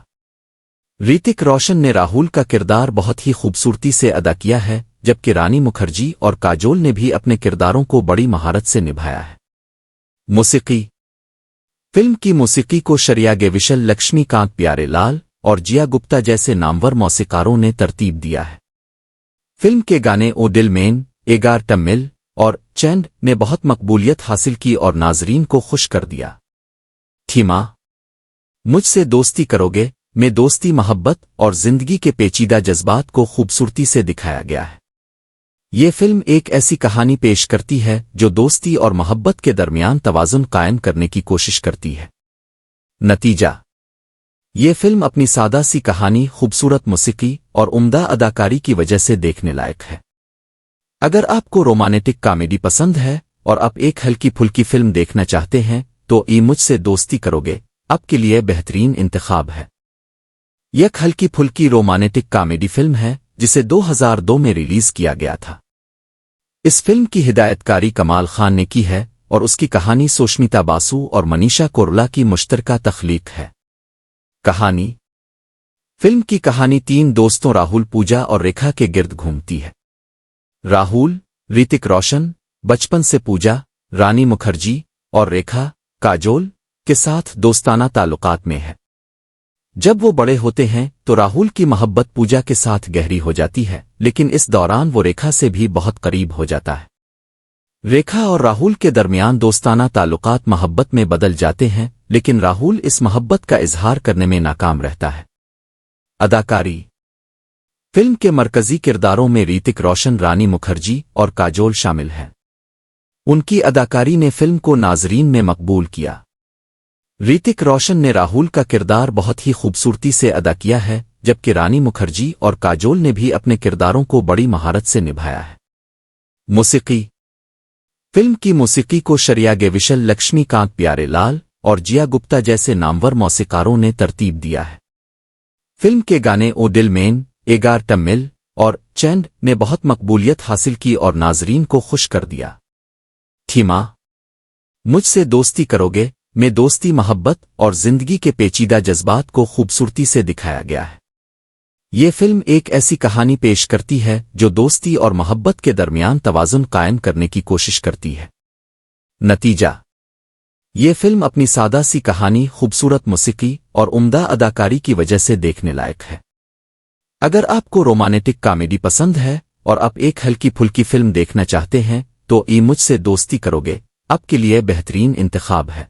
ریتک روشن نے راہل کا کردار بہت ہی خوبصورتی سے ادا کیا ہے، جبکہ رانی مکھرجی اور کاجول نے بھی اپنے کرداروں کو بڑی مہارت سے نبھایا ہے۔ موسیقی: فلم کی موسیقی کو شریا گیوشل، لکشمی کانت پیارے لال اور جیا گپتا جیسے نامور موسیقاروں نے ترتیب دیا ہے۔ فلم کے گانے او ڈل مین، ایگار ٹمل اور چینڈ نے بہت مقبولیت حاصل کی اور ناظرین کو خوش کر دیا۔ تھیما: مجھ سے دوستی کرو گے میں دوستی محبت اور زندگی کے پیچیدہ جذبات کو خوبصورتی سے دکھایا گیا ہے۔ یہ فلم ایک ایسی کہانی پیش کرتی ہے جو دوستی اور محبت کے درمیان توازن قائم کرنے کی کوشش کرتی ہے۔ نتیجہ: یہ فلم اپنی سادہ سی کہانی، خوبصورت موسیقی اور عمدہ اداکاری کی وجہ سے دیکھنے لائق ہے۔ اگر آپ کو رومانٹک کامیڈی پسند ہے اور آپ ایک ہلکی پھلکی فلم دیکھنا چاہتے ہیں تو یہ مجھ سے دوستی کرو گے آپ کے لیے بہترین انتخاب ہے۔ یہ ایک ہلکی پھلکی رومانٹک کامیڈی فلم ہے جسے 2002 میں ریلیز کیا گیا تھا۔ اس فلم کی ہدایت کاری کمال خان نے کی ہے اور اس کی کہانی سوشمیتا باسو اور منیشا کورولا کی مشترکہ تخلیق ہے۔ کہانی: فلم کی کہانی تین دوستوں راہل، پوجا اور ریکھا کے گرد گھومتی ہے۔ راہل ریتک روشن بچپن سے پوجا، رانی مکھرجی اور ریکھا کاجول کے ساتھ دوستانہ تعلقات میں ہے۔ جب وہ بڑے ہوتے ہیں تو راہل کی محبت پوجا کے ساتھ گہری ہو جاتی ہے، لیکن اس دوران وہ ریکھا سے بھی بہت قریب ہو جاتا ہے۔ ریکھا اور راہل کے درمیان دوستانہ تعلقات محبت میں بدل جاتے ہیں، لیکن راہل اس محبت کا اظہار کرنے میں ناکام رہتا ہے۔ اداکاری: فلم کے مرکزی کرداروں میں ریتک روشن، رانی مکھرجی اور کاجول شامل ہیں۔ ان کی اداکاری نے فلم کو ناظرین میں مقبول کیا۔ ریتک روشن نے راہل کا کردار بہت ہی خوبصورتی سے ادا کیا ہے، جبکہ رانی مکھرجی اور کاجول نے بھی اپنے کرداروں کو بڑی مہارت سے نبھایا ہے۔ موسیقی: فلم کی موسیقی کو شریا گیوشل، لکشمی کانت پیارے لال اور جیا گپتا جیسے نامور موسیقاروں نے ترتیب دیا ہے۔ فلم کے گانے او ڈل مین، ایگار ٹمل اور چینڈ نے بہت مقبولیت حاصل کی اور ناظرین کو خوش کر دیا۔ تھیما: مجھ سے دوستی کرو گے میں دوستی محبت اور زندگی کے پیچیدہ جذبات کو خوبصورتی سے دکھایا گیا ہے۔ یہ فلم ایک ایسی کہانی پیش کرتی ہے جو دوستی اور محبت کے درمیان توازن قائم کرنے کی کوشش کرتی ہے۔ نتیجہ: یہ فلم اپنی سادہ سی کہانی، خوبصورت موسیقی اور عمدہ اداکاری کی وجہ سے دیکھنے لائق ہے۔ اگر آپ کو رومانٹک کامیڈی پسند ہے اور آپ ایک ہلکی پھلکی فلم دیکھنا چاہتے ہیں تو یہ مجھ سے دوستی کرو گے آپ کے لیے بہترین انتخاب ہے۔